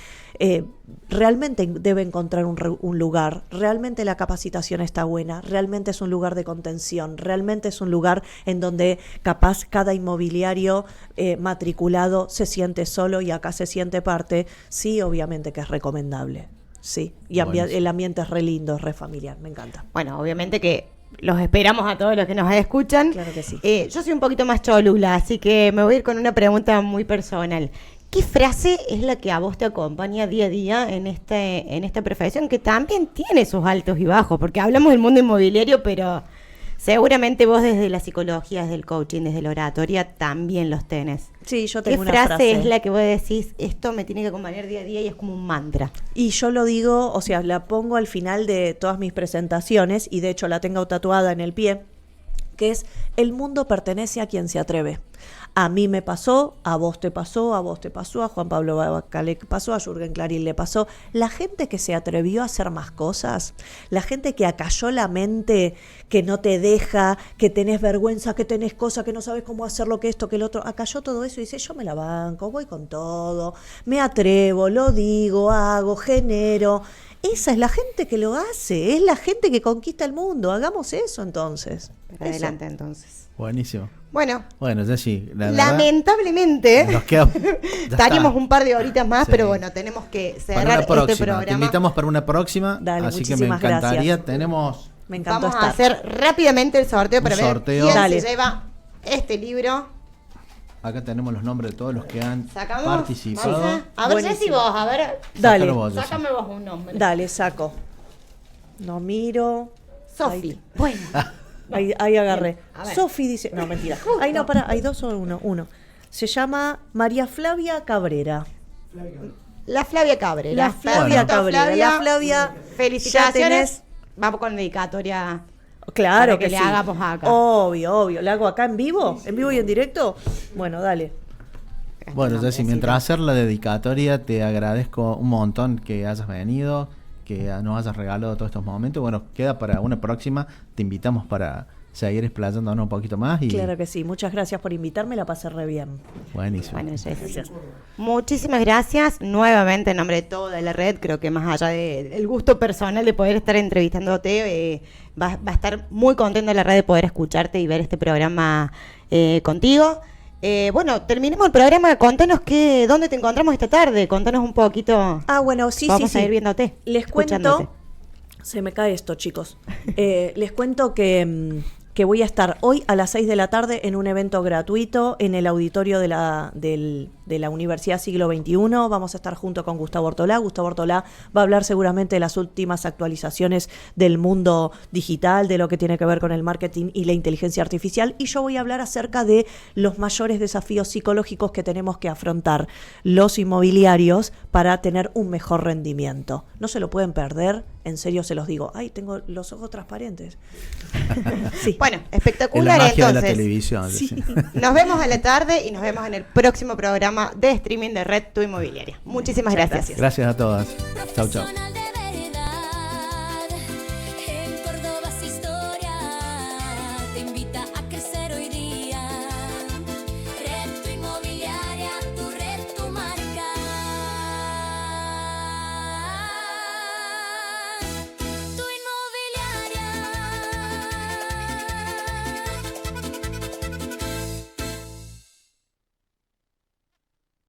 realmente debe encontrar un lugar, realmente la capacitación está buena, realmente es un lugar de contención, realmente es un lugar en donde capaz cada inmobiliario matriculado se siente solo y acá se siente parte, sí, obviamente que es recomendable, sí, y el ambiente es re lindo, es re familiar, me encanta. Bueno, obviamente que los esperamos a todos los que nos escuchan. Claro que sí. Yo soy un poquito más cholula, así que me voy a ir con una pregunta muy personal. ¿Qué frase es la que a vos te acompaña día a día en esta profesión que también tiene sus altos y bajos? Porque hablamos del mundo inmobiliario, pero seguramente vos desde la psicología, desde el coaching, desde la oratoria también los tenés. Sí, yo tengo ¿Qué una frase es la que vos decís, esto me tiene que acompañar día a día y es como un mantra? Y yo lo digo, o sea, la pongo al final de todas mis presentaciones y de hecho la tengo tatuada en el pie, que es: el mundo pertenece a quien se atreve. A mí me pasó, a vos te pasó, a vos te pasó, a Juan Pablo Bacale pasó, a Jürgen Klarin le pasó. La gente que se atrevió a hacer más cosas, la gente que acalló la mente, que no te deja, que tenés vergüenza, que tenés cosas, que no sabes cómo hacer lo que esto, que el otro, acalló todo eso y dice: yo me la banco, voy con todo, me atrevo, lo digo, hago, genero. Esa es la gente que lo hace, es la gente que conquista el mundo. Hagamos eso entonces. Adelante, entonces. Buenísimo. Bueno, Jessy, la verdad, lamentablemente nos queda, estaríamos un par de horitas más, Sí. pero bueno, tenemos que para cerrar una próxima. este programa. Te invitamos para una próxima, Dale, así que me muchísimas encantaría. gracias. Tenemos Me encantó Vamos a estar. hacer rápidamente el sorteo para Un ver sorteo. quién Dale. se lleva este libro. acá tenemos los nombres de todos los que han Sacamos. participado. Marisa. A ver, Buenísimo. Jessy, vos, a ver. Dale, Sácalo vos, Jessy. Sácame vos un nombre. dale, saco. No miro. Sofi. Bueno. Ahí agarré. A ver. Sofi dice. No, mentira. Ay, no, para, hay dos o uno. Uno. Se llama María Flavia Cabrera. La Flavia Cabrera. La Flavia Bueno. Cabrera. La Flavia. Felicitaciones. ya tenés- Vamos con dedicatoria. Claro Para que que le sí. hagamos acá. Obvio. ¿La hago acá en vivo? ¿En vivo y en directo? Bueno, dale. Bueno, Jessy, mientras hacer la dedicatoria, te agradezco un montón que hayas venido, que nos hayas regalado todos estos momentos. Bueno, queda para una próxima. Te invitamos para seguir explayándonos un poquito más. Y Claro que sí. Muchas gracias por invitarme. La pasé re bien. buenísimo. Bueno, Jessy. Muchísimas gracias nuevamente en nombre de toda la red. Creo que más allá del gusto personal de poder estar entrevistándote, va a estar muy contenta la red de poder escucharte y ver este programa contigo. Bueno, terminemos el programa. Contanos dónde te encontramos esta tarde. Contanos un poquito. Ah, bueno, sí, Vamos sí. a ir viéndote. Les escuchándote. cuento. Se me cae esto, chicos. Les cuento que voy a estar hoy a las 6 de la tarde en un evento gratuito en el auditorio de la Universidad Siglo XXI. Vamos a estar junto con Gustavo Ortolá. Gustavo Ortolá va a hablar seguramente de las últimas actualizaciones del mundo digital, de lo que tiene que ver con el marketing y la inteligencia artificial. Y yo voy a hablar acerca de los mayores desafíos psicológicos que tenemos que afrontar los inmobiliarios para tener un mejor rendimiento. No se lo pueden perder. En serio se los digo. Ay, tengo los ojos transparentes. Sí. Bueno, Es la espectacular magia de la entonces. televisión. Jessy. Nos vemos a la tarde y nos vemos en el próximo programa de streaming de Red Tu Inmobiliaria. Muchísimas Muchas gracias. Gracias a todas. Chau, chau. Personal de